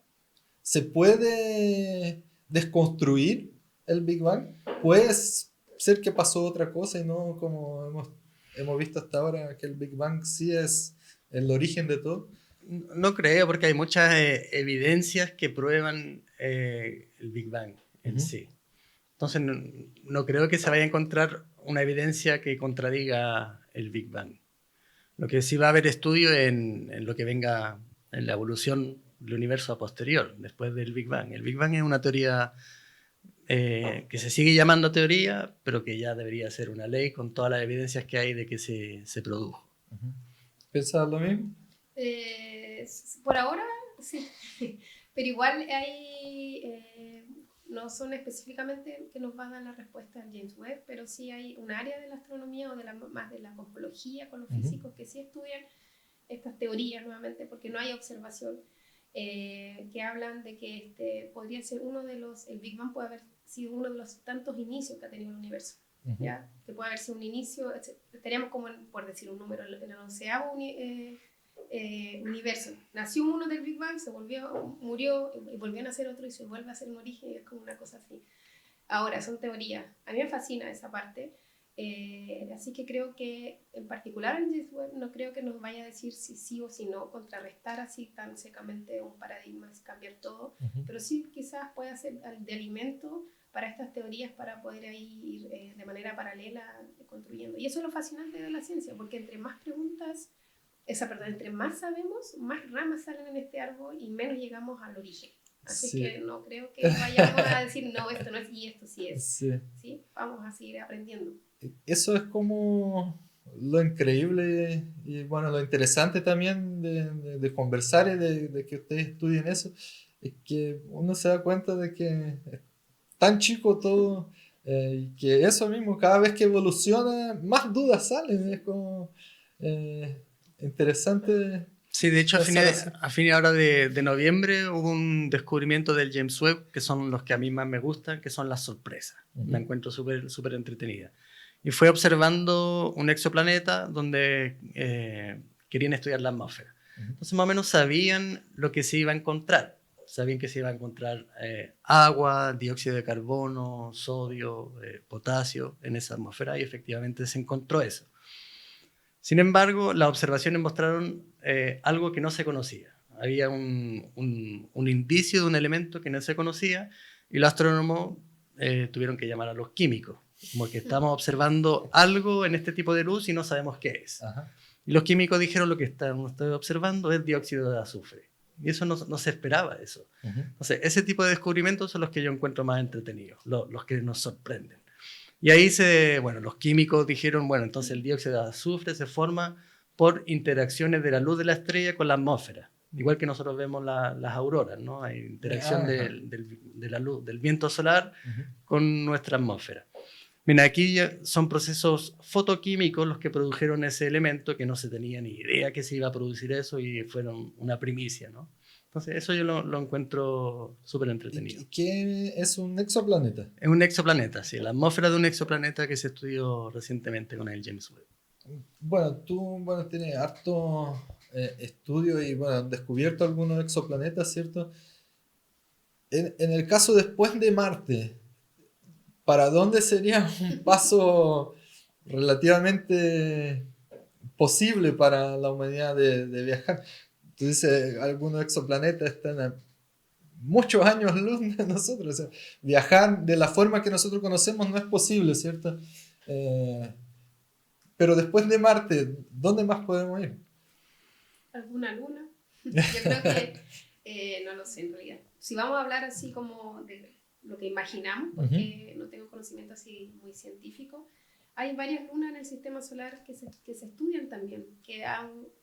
¿Se puede desconstruir el Big Bang? ¿Puede ser que pasó otra cosa y no como hemos visto hasta ahora que el Big Bang sí es el origen de todo? No creo, porque hay muchas evidencias que prueban el Big Bang en sí. Entonces, no creo que se vaya a encontrar una evidencia que contradiga el Big Bang. Lo que sí va a haber estudio en lo que venga en la evolución del universo a posterior, después del Big Bang. El Big Bang es una teoría que se sigue llamando teoría, pero que ya debería ser una ley con todas las evidencias que hay de que se produjo. ¿Piensas lo mismo? Por ahora, sí. Pero igual hay... no son específicamente que nos va a dar la respuesta al James Webb, pero sí hay un área de la astronomía o más de la cosmología con los físicos que sí estudian estas teorías nuevamente, porque no hay observación, que hablan de que podría ser el Big Bang puede haber sido uno de los tantos inicios que ha tenido el universo. ¿Ya? Que puede haber sido un inicio, estaríamos como, por decir un número, en el 11º universo. Nació uno del Big Bang, murió y volvió a nacer otro y se vuelve a hacer un origen y es como una cosa así. Ahora, son teorías. A mí me fascina esa parte. Así que creo que en particular el James Webb no creo que nos vaya a decir si sí o si no, contrarrestar así tan secamente un paradigma, cambiar todo, pero sí quizás pueda ser de alimento para estas teorías para poder ahí ir de manera paralela construyendo. Y eso es lo fascinante de la ciencia, porque entre más preguntas, entre más sabemos, más ramas salen en este árbol y menos llegamos al origen. Así que no creo que vayamos a decir, no, esto no es y esto sí es. ¿Sí? Vamos a seguir aprendiendo. Eso es como lo increíble y bueno, lo interesante también de conversar y de que ustedes estudien eso, es que uno se da cuenta de que es tan chico todo, y que eso mismo, cada vez que evoluciona, más dudas salen, es como interesante. Sí, de hecho, a fines ahora de noviembre hubo un descubrimiento del James Webb, que son los que a mí más me gustan, que son las sorpresas. La encuentro súper entretenida. Y fue observando un exoplaneta donde querían estudiar la atmósfera. Entonces, más o menos sabían lo que se iba a encontrar. Sabían que se iba a encontrar agua, dióxido de carbono, sodio, potasio en esa atmósfera, y efectivamente se encontró eso. Sin embargo, las observaciones mostraron algo que no se conocía. Había un indicio de un elemento que no se conocía, y los astrónomos tuvieron que llamar a los químicos, como que estamos observando algo en este tipo de luz y no sabemos qué es. Ajá. Y los químicos dijeron lo que estamos observando es dióxido de azufre. Y eso no se esperaba eso. Entonces, ese tipo de descubrimientos son los que yo encuentro más entretenidos, los que nos sorprenden. Y ahí los químicos dijeron, bueno, entonces el dióxido de azufre se forma por interacciones de la luz de la estrella con la atmósfera. Igual que nosotros vemos las auroras, ¿no? Hay interacción de la luz, del viento solar con nuestra atmósfera. Mira, aquí ya son procesos fotoquímicos los que produjeron ese elemento que no se tenía ni idea que se iba a producir eso y fueron una primicia, ¿no? Entonces eso yo lo encuentro súper entretenido. ¿Y qué es un exoplaneta? Es un exoplaneta, sí, la atmósfera de un exoplaneta que se estudió recientemente con el James Webb. Bueno, tú tienes harto estudio y has descubierto algunos exoplanetas, ¿cierto? En el caso después de Marte, ¿para dónde sería un paso relativamente posible para la humanidad de viajar? Tú dices, algunos exoplanetas están a muchos años luz de nosotros. O sea, viajar de la forma que nosotros conocemos no es posible, ¿cierto? Pero después de Marte, ¿dónde más podemos ir? ¿Alguna luna? Yo creo que no lo sé en realidad. Si vamos a hablar así como de lo que imaginamos, porque no tengo conocimiento así muy científico, hay varias lunas en el sistema solar que se estudian también,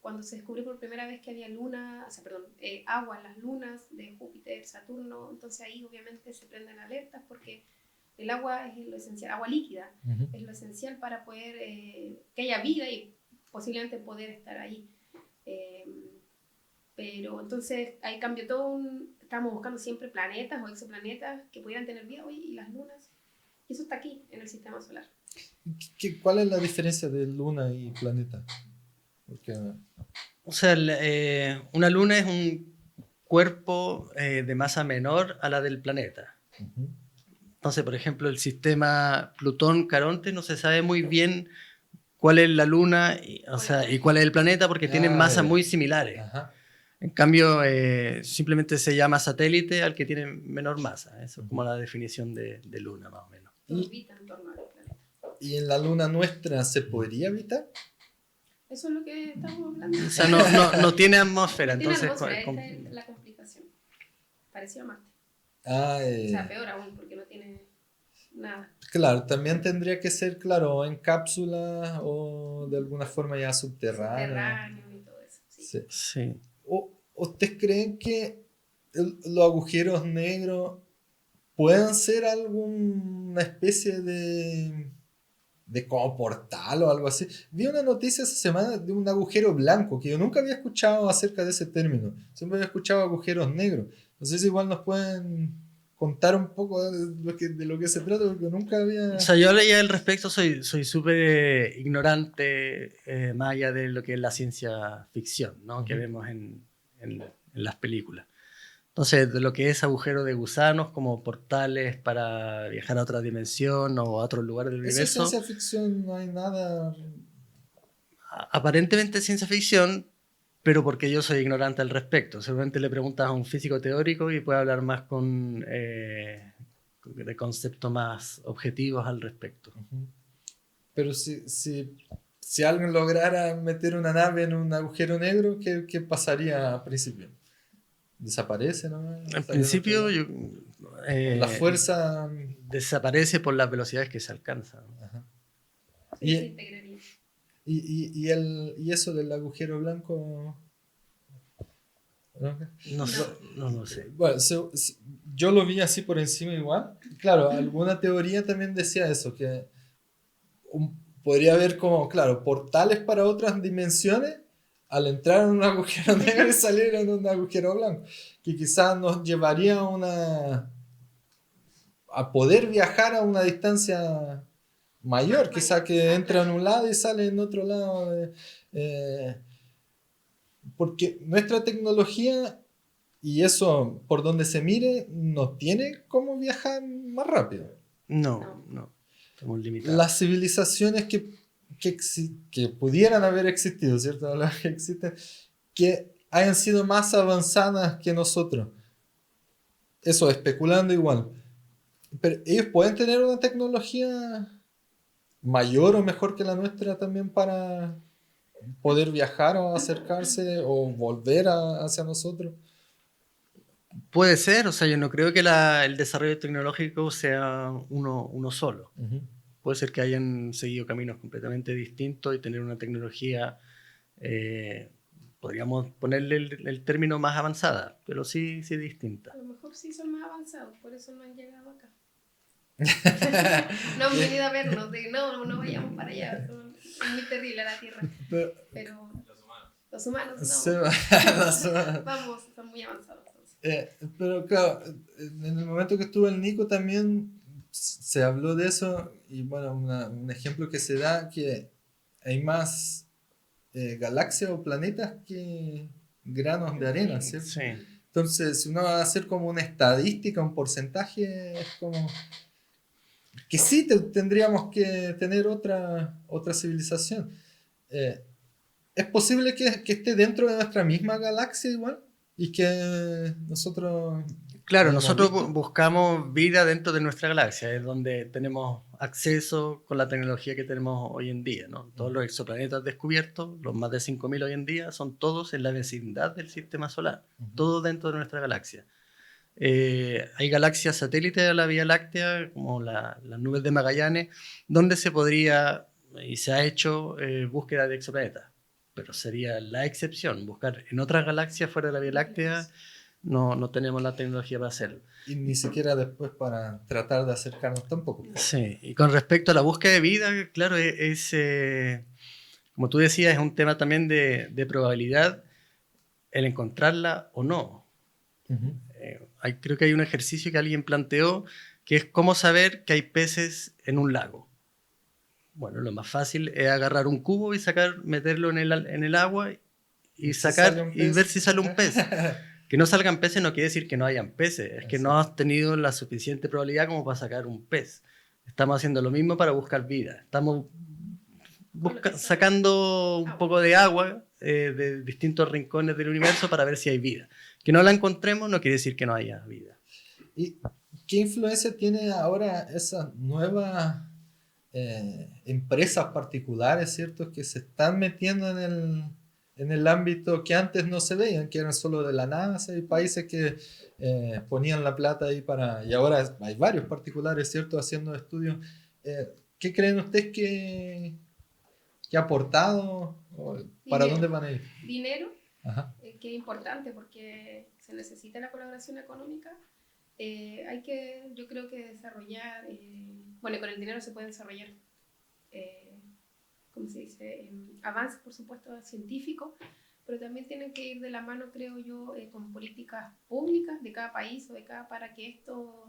cuando se descubrió por primera vez que había agua en las lunas de Júpiter, Saturno, entonces ahí obviamente se prenden alertas porque el agua es lo esencial, agua líquida, es lo esencial para poder que haya vida y posiblemente poder estar ahí. Pero entonces ahí cambió todo, estamos buscando siempre planetas o exoplanetas que pudieran tener vida hoy y las lunas, y eso está aquí en el sistema solar. ¿Cuál es la diferencia de luna y planeta? Porque... O sea, una luna es un cuerpo de masa menor a la del planeta. Entonces, por ejemplo, el sistema Plutón-Caronte no se sabe muy bien cuál es la luna y cuál es el planeta porque tienen masas muy similares. Ajá. En cambio, simplemente se llama satélite al que tiene menor masa. Eso es como la definición de luna, más o menos. Orbita en torno al planeta. ¿Y en la luna nuestra se podría habitar? Eso es lo que estamos hablando. O sea, no tiene atmósfera. No entonces, tiene atmósfera, esta es la complicación. Parecido a Marte. O sea, peor aún, porque no tiene nada. Claro, también tendría que ser, claro, en cápsula o de alguna forma ya subterráneo. Subterráneo y todo eso, sí. Sí. ¿Ustedes creen que los agujeros negros pueden ser alguna especie de como portal o algo así? Vi una noticia esa semana de un agujero blanco que yo nunca había escuchado acerca de ese término. Siempre había escuchado agujeros negros. No sé si igual nos pueden contar un poco de lo que se trata, porque nunca había... O sea, yo leía al respecto, soy súper ignorante más allá de lo que es la ciencia ficción, ¿no? Que vemos en las películas. Entonces, de lo que es agujero de gusanos como portales para viajar a otra dimensión o a otro lugar del universo. ¿Es ciencia ficción? No hay nada... Aparentemente ciencia ficción, pero porque yo soy ignorante al respecto. Seguramente le preguntas a un físico teórico y puede hablar más de conceptos más objetivos al respecto. Pero si alguien lograra meter una nave en un agujero negro, ¿qué pasaría al principio? ¿Desaparece, no? Al principio, la fuerza... desaparece por las velocidades que se alcanzan. Ajá. Sí, se integraría. ¿Y eso del agujero blanco? No sé. Bueno, yo lo vi así por encima igual. Claro, alguna teoría también decía eso, que podría haber como, claro, portales para otras dimensiones al entrar en un agujero negro y salir en un agujero blanco, que quizás nos llevaría a poder viajar a una distancia mayor, quizás que entra en un lado y sale en otro lado. Porque nuestra tecnología, y eso por donde se mire, no tiene cómo viajar más rápido. No, estamos limitados. Las civilizaciones que pudieran haber existido, ¿cierto? Las que existen, que hayan sido más avanzadas que nosotros. Eso, especulando igual. Pero ellos pueden tener una tecnología mayor o mejor que la nuestra también para poder viajar o acercarse o volver hacia nosotros. Puede ser, o sea, yo no creo que el desarrollo tecnológico sea uno solo. Ujú. Puede ser que hayan seguido caminos completamente distintos y tener una tecnología, eh, podríamos ponerle el término más avanzada, pero sí distinta. A lo mejor sí son más avanzados, por eso no han llegado acá. No han venido a vernos, de no vayamos para allá. Es muy terrible la Tierra. Pero los humanos Se no. va- Vamos, están muy avanzados. pero claro, en el momento que estuvo el Nico también se habló de eso y bueno, un ejemplo que se da que hay más galaxias o planetas que granos de arena, ¿cierto? Sí. Entonces, si uno va a hacer como una estadística, un porcentaje, es como que sí tendríamos que tener otra civilización. Eh, ¿Es posible que esté dentro de nuestra misma galaxia igual? Y que nosotros Claro, lo hayamos nosotros visto. buscamos vida dentro de nuestra galaxia, es donde tenemos acceso con la tecnología que tenemos hoy en día, ¿no? Todos los exoplanetas descubiertos, los más de 5.000 hoy en día, son todos en la vecindad del sistema solar, todo dentro de nuestra galaxia. Hay galaxias satélites de la Vía Láctea, como las nubes de Magallanes, donde se podría y se ha hecho búsqueda de exoplanetas, pero sería la excepción. Buscar en otras galaxias fuera de la Vía Láctea no tenemos la tecnología para hacerlo. Y ni siquiera después para tratar de acercarnos tampoco. Sí, y con respecto a la búsqueda de vida, claro, como tú decías, es un tema también de probabilidad el encontrarla o no. Ujú. Creo que hay un ejercicio que alguien planteó que es cómo saber que hay peces en un lago. Bueno, lo más fácil es agarrar un cubo y meterlo en el agua y ¿Y si sale un y ver pez? si sale un pez. Que no salgan peces no quiere decir que no hayan peces, es que no has tenido la suficiente probabilidad como para sacar un pez. Estamos haciendo lo mismo para buscar vida. Estamos sacando un poco de agua de distintos rincones del universo para ver si hay vida. Que no la encontremos no quiere decir que no haya vida. ¿Y qué influencia tiene ahora esas nuevas empresas particulares, ¿cierto? Que se están metiendo en el ámbito que antes no se veían, que eran solo de la NASA y países que ponían la plata ahí para... Y ahora hay varios particulares, ¿cierto? Haciendo estudios. ¿Qué creen ustedes que ha aportado? ¿O ¿para Dinero. dónde van a ir? Dinero, Ajá. que es importante porque se necesita la colaboración económica. Hay que, yo creo que desarrollar, bueno, con el dinero se pueden desarrollar, ¿cómo se dice? Avances, por supuesto, científicos, pero también tienen que ir de la mano, creo yo, con políticas públicas de cada país o de cada, para que esto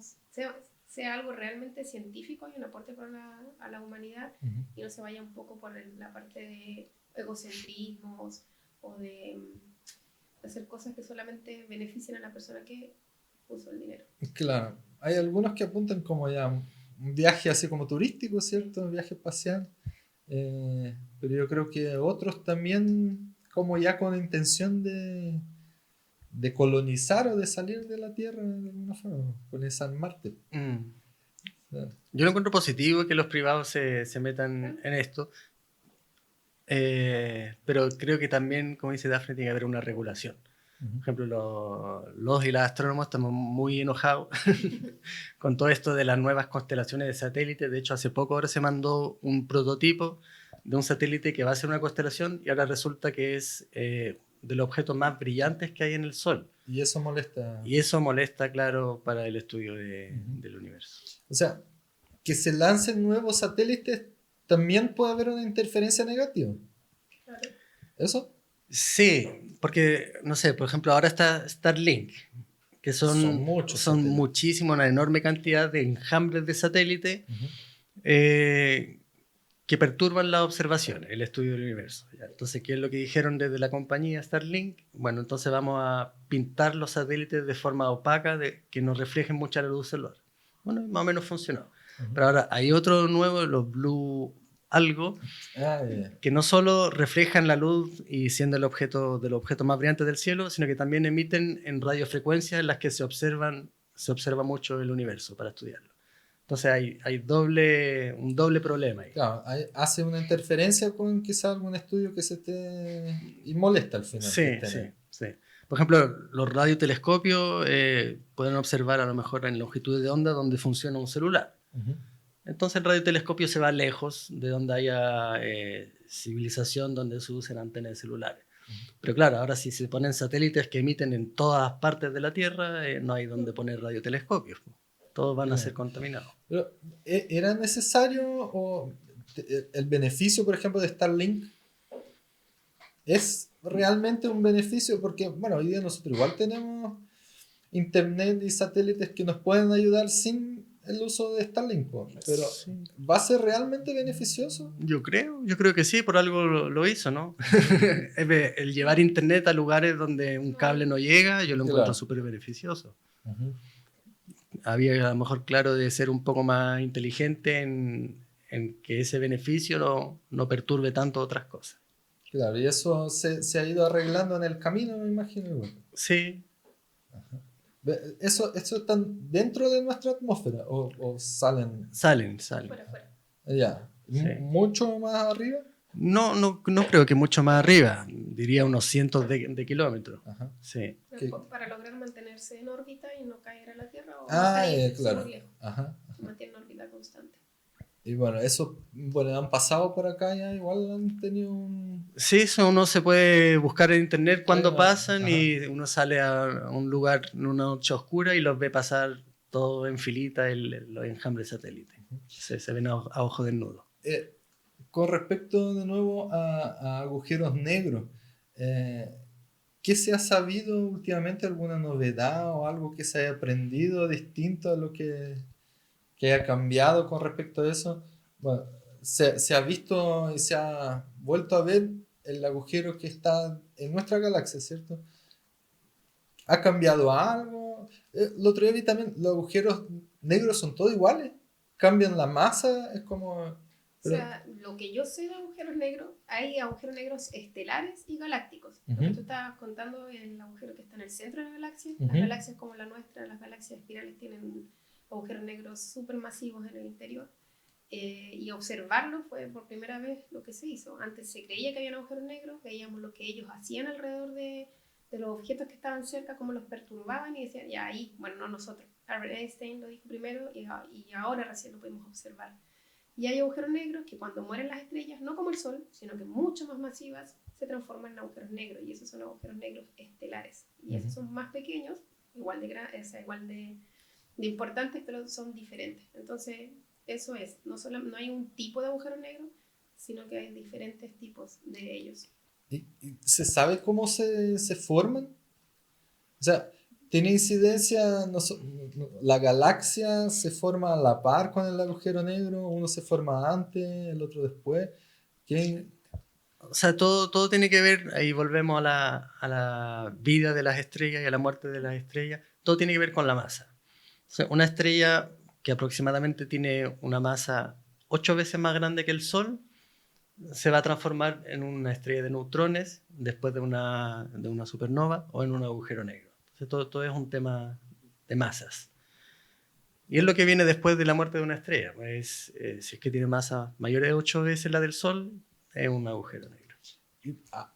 sea algo realmente científico y un aporte a la humanidad y no se vaya un poco por la parte de egocentrismos o de hacer cosas que solamente beneficien a la persona que puso el dinero. Claro, hay algunos que apuntan como ya un viaje así como turístico, ¿cierto? Un viaje espacial. Pero yo creo que otros también como ya con intención de colonizar o de salir de la Tierra de alguna forma, colonizar Marte. Yo lo encuentro positivo que los privados se metan en esto, pero creo que también, como dice Daphne, tiene que haber una regulación. Por ejemplo, los y las astrónomos estamos muy enojados con todo esto de las nuevas constelaciones de satélites. De hecho, hace poco ahora se mandó un prototipo de un satélite que va a ser una constelación y ahora resulta que es de los objetos más brillantes que hay en el Sol. Y eso molesta. Y eso molesta, claro, para el estudio del universo. O sea, que se lancen nuevos satélites también puede haber una interferencia negativa. Claro. ¿Eso? Sí, porque, no sé, por ejemplo, ahora está Starlink, que son muchísimos, una enorme cantidad de enjambres de satélites que perturban las observaciones, el estudio del universo. Entonces, ¿qué es lo que dijeron desde la compañía Starlink? Bueno, entonces vamos a pintar los satélites de forma opaca, que no reflejen mucha la luz solar. Bueno, más o menos funcionó. Pero ahora hay otro nuevo, los Blue algo, que no solo reflejan la luz y siendo el objeto de los objetos más brillantes del cielo, sino que también emiten en radiofrecuencias en las que se observa mucho el universo para estudiarlo. Entonces hay un doble problema ahí. Claro, hace una interferencia con quizá algún estudio que se esté... y molesta al final. Sí, sí. Por ejemplo, los radiotelescopios pueden observar a lo mejor en longitud de onda donde funciona un celular. Uh-huh. Entonces el radiotelescopio se va lejos de donde haya civilización donde se usen antenas de celulares. Pero claro, ahora si se ponen satélites que emiten en todas partes de la Tierra, no hay donde poner radiotelescopios. Todos van a ser contaminados. Pero, ¿era necesario o el beneficio, por ejemplo, de Starlink es realmente un beneficio? Porque, bueno, hoy día nosotros igual tenemos internet y satélites que nos pueden ayudar sin el uso de Starlink, pero sí. ¿Va a ser realmente beneficioso? Yo creo que sí, por algo lo hizo, ¿no? El llevar internet a lugares donde un cable no llega, yo lo encuentro súper beneficioso. Uh-huh. Había a lo mejor claro de ser un poco más inteligente en que ese beneficio no perturbe tanto otras cosas. Claro, y eso se ha ido arreglando en el camino, me imagino. Igual. Sí. Ajá. ¿Eso están dentro de nuestra atmósfera o salen? Salen. Fuera. Ya. Sí. ¿Mucho más arriba? No creo que mucho más arriba. Diría unos cientos de kilómetros. Ajá. Sí. Para lograr mantenerse en órbita y no caer a la Tierra o claro. muy lejos. Ajá. Se mantiene en órbita constante. Y bueno, eso, han pasado por acá ya, igual han tenido un... Sí, eso uno se puede buscar en internet cuando pasan. Ajá. Y uno sale a un lugar en una noche oscura y los ve pasar todo en filita los enjambres satélites. Se ven a ojo desnudo. Con respecto de nuevo a agujeros negros, ¿qué se ha sabido últimamente? ¿Alguna novedad o algo que se haya aprendido distinto a lo que haya cambiado con respecto a eso? Bueno, se ha visto y se ha vuelto a ver el agujero que está en nuestra galaxia, ¿cierto? ¿Ha cambiado algo? El otro día vi también, los agujeros negros son todos iguales. Cambian la masa, es como... Pero... O sea, lo que yo sé de agujeros negros, hay agujeros negros estelares y galácticos. Lo que tú estabas contando es el agujero que está en el centro de la galaxia. Las galaxias como la nuestra, las galaxias espirales tienen agujeros negros supermasivos en el interior. Y observarlo fue por primera vez lo que se hizo. Antes se creía que había agujeros negros, veíamos lo que ellos hacían alrededor de los objetos que estaban cerca, cómo los perturbaban y decían, ya ahí, bueno, no nosotros. Albert Einstein lo dijo primero y ahora recién lo pudimos observar. Y hay agujeros negros que cuando mueren las estrellas, no como el Sol, sino que mucho más masivas, se transforman en agujeros negros. Y esos son agujeros negros estelares. Y esos son más pequeños, igual de importantes, pero son diferentes. Entonces, eso es. No hay un tipo de agujero negro, sino que hay diferentes tipos de ellos. ¿Y se sabe cómo se forman? O sea, ¿tiene incidencia? ¿La galaxia se forma a la par con el agujero negro? ¿Uno se forma antes, el otro después? O sea, todo tiene que ver, ahí volvemos a la vida de las estrellas y a la muerte de las estrellas, todo tiene que ver con la masa. O sea, una estrella que aproximadamente tiene una masa 8 veces más grande que el Sol, se va a transformar en una estrella de neutrones después de una supernova o en un agujero negro. Entonces todo es un tema de masas. Y es lo que viene después de la muerte de una estrella. Pues, si es que tiene masa mayor de 8 veces la del Sol, es un agujero negro.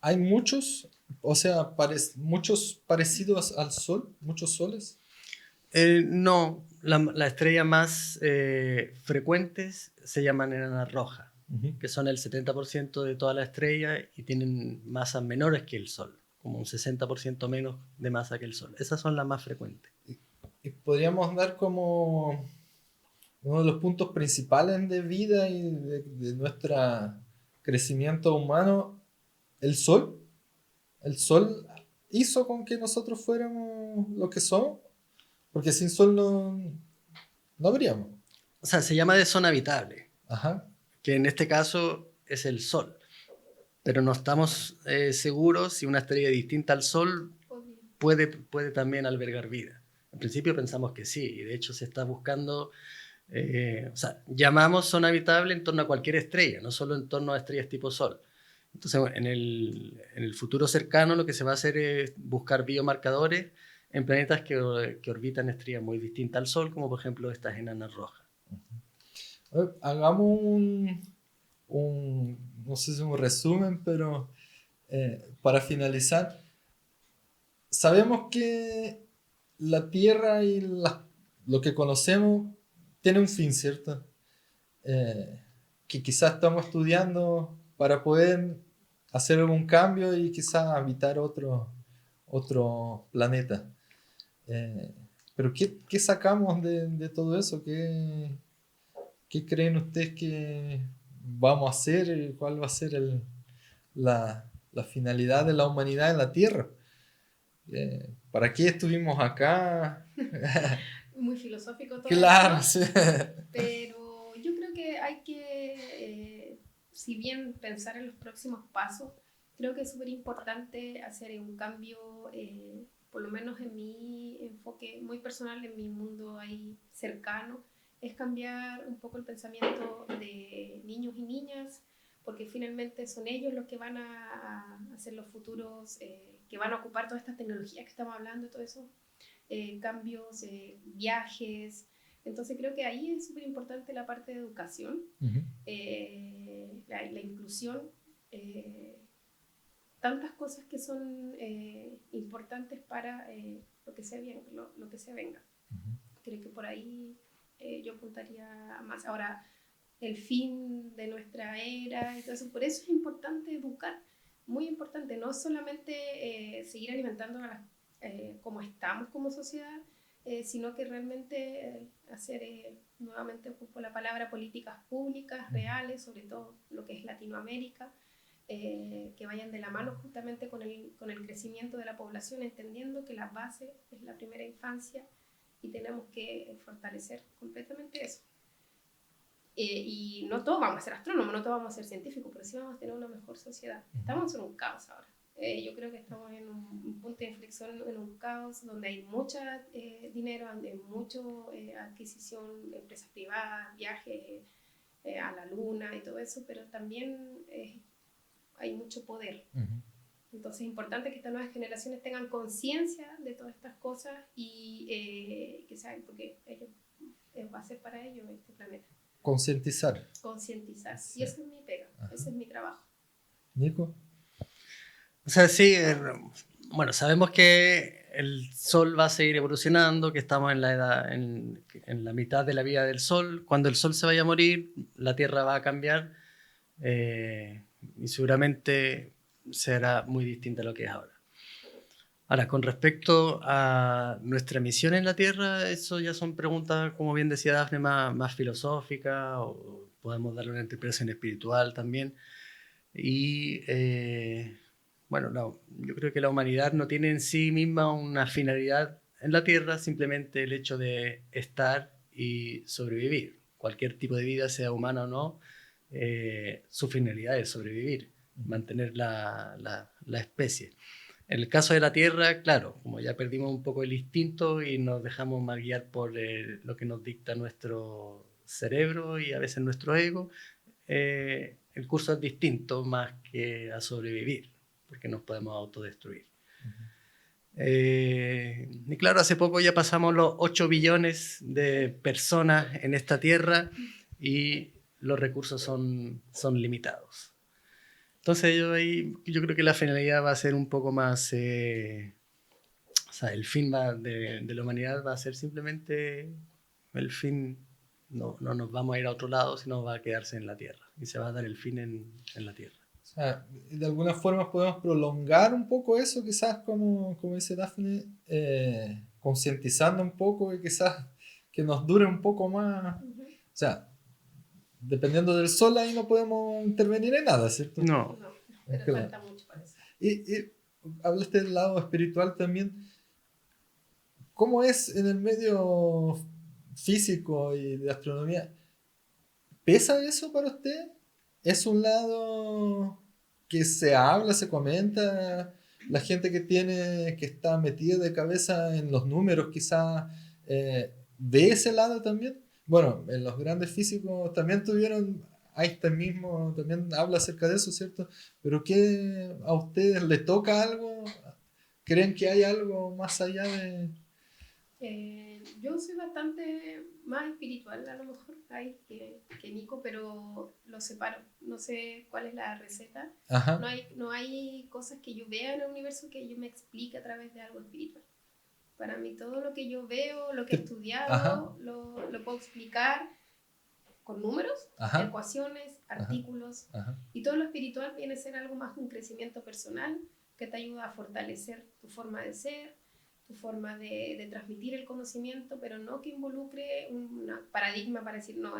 ¿Hay muchos? O sea, muchos parecidos al Sol, muchos soles. No, las estrellas más frecuentes se llaman enanas rojas, que son el 70% de todas las estrellas y tienen masas menores que el Sol, como un 60% menos de masa que el Sol. Esas son las más frecuentes. ¿Y podríamos dar como uno de los puntos principales de vida y de nuestro crecimiento humano, el Sol? ¿El Sol hizo con que nosotros fuéramos lo que somos? Porque sin Sol no habríamos. O sea, se llama de zona habitable. Ajá. Que en este caso es el Sol. Pero no estamos seguros si una estrella distinta al Sol puede también albergar vida. En principio pensamos que sí, y de hecho se está buscando, o sea, llamamos zona habitable en torno a cualquier estrella, no solo en torno a estrellas tipo Sol. Entonces, en el futuro cercano lo que se va a hacer es buscar biomarcadores en planetas que orbitan estrellas muy distintas al Sol, como por ejemplo estas enanas rojas. Hagamos no sé si un resumen, pero para finalizar, sabemos que la Tierra y lo que conocemos tiene un fin, ¿cierto? Que quizás estamos estudiando para poder hacer algún cambio y quizás habitar otro planeta. Eh, pero ¿qué sacamos de todo eso? ¿Qué creen ustedes que vamos a hacer? ¿Cuál va a ser la finalidad de la humanidad en la Tierra? ¿Para qué estuvimos acá? Muy filosófico todo Claro, esto, sí. pero yo creo que hay que, si bien pensar en los próximos pasos, creo que es súper importante hacer un cambio, por lo menos en mi enfoque muy personal, en mi mundo ahí cercano, es cambiar un poco el pensamiento de niños y niñas, porque finalmente son ellos los que van a ser los futuros, que van a ocupar todas estas tecnologías que estamos hablando y todo eso, cambios, viajes. Entonces creo que ahí es súper importante la parte de educación, Ujú. la inclusión, tantas cosas que son importantes para lo que se venga, lo que se venga. Creo que por ahí yo apuntaría más. Ahora, el fin de nuestra era, entonces por eso es importante educar, muy importante, no solamente seguir alimentando a como estamos como sociedad, sino que realmente hacer, nuevamente ocupo la palabra, políticas públicas reales, sobre todo lo que es Latinoamérica, que vayan de la mano justamente con el crecimiento de la población, entendiendo que la base es la primera infancia y tenemos que fortalecer completamente eso. Y no todos vamos a ser astrónomos, no todos vamos a ser científicos, pero sí vamos a tener una mejor sociedad. Estamos en un caos ahora. Yo creo que estamos en un punto de inflexión, en un caos donde hay mucho dinero, donde hay mucha adquisición de empresas privadas, viajes a la luna y todo eso, pero también hay mucho poder. Uh-huh. Entonces es importante que estas nuevas generaciones tengan conciencia de todas estas cosas y que saben, porque ellos, va a ser para ellos este planeta. Concientizar. Concientizar. Sí. Y esa es mi pega, ese es mi trabajo. Nico. O sea, sí, bueno, sabemos que el Sol va a seguir evolucionando, que estamos en la edad, en la mitad de la vida del Sol. Cuando el Sol se vaya a morir, la Tierra va a cambiar y seguramente será muy distinta a lo que es ahora. Ahora, con respecto a nuestra misión en la Tierra, eso ya son preguntas, como bien decía Dafne, más filosóficas, o podemos darle una interpretación espiritual también. Y bueno, no, yo creo que la humanidad no tiene en sí misma una finalidad en la Tierra, simplemente el hecho de estar y sobrevivir. Cualquier tipo de vida, sea humana o no, su finalidad es sobrevivir, mantener la especie. En el caso de la Tierra, claro, como ya perdimos un poco el instinto y nos dejamos más guiar por lo que nos dicta nuestro cerebro y a veces nuestro ego, el curso es distinto más que a sobrevivir, porque nos podemos autodestruir. Y claro, hace poco ya pasamos los 8 billones de personas en esta Tierra y los recursos son limitados. Entonces yo creo que la finalidad va a ser un poco más, o sea, el fin de la humanidad va a ser simplemente el fin, no nos vamos a ir a otro lado, sino va a quedarse en la Tierra y se va a dar el fin en la Tierra. O sea, de alguna forma podemos prolongar un poco eso, quizás como dice Daphne, concientizando un poco y quizás que nos dure un poco más. O sea, dependiendo del sol ahí no podemos intervenir en nada, ¿cierto? No. Pero claro. falta mucho para eso. Y hablaste del lado espiritual también. ¿Cómo es en el medio físico y de astronomía? ¿Pesa eso para usted? ¿Es un lado que se habla, se comenta? La gente que está metida de cabeza en los números quizás ve ese lado también. Bueno, en los grandes físicos también tuvieron, Einstein mismo también habla acerca de eso, ¿cierto? Pero ¿qué a ustedes le toca algo? ¿Creen que hay algo más allá de...? Yo soy bastante más espiritual, a lo mejor, ahí que Nico, pero lo separo. No sé cuál es la receta. Ajá. No hay cosas que yo vea en el universo que yo me explique a través de algo espiritual. Para mí todo lo que yo veo, lo que he Ajá. estudiado, lo puedo explicar con números, Ajá. ecuaciones, artículos. Ajá. Y todo lo espiritual viene a ser algo más un crecimiento personal que te ayuda a fortalecer tu forma de ser, tu forma de transmitir el conocimiento, pero no que involucre un paradigma para decir, no,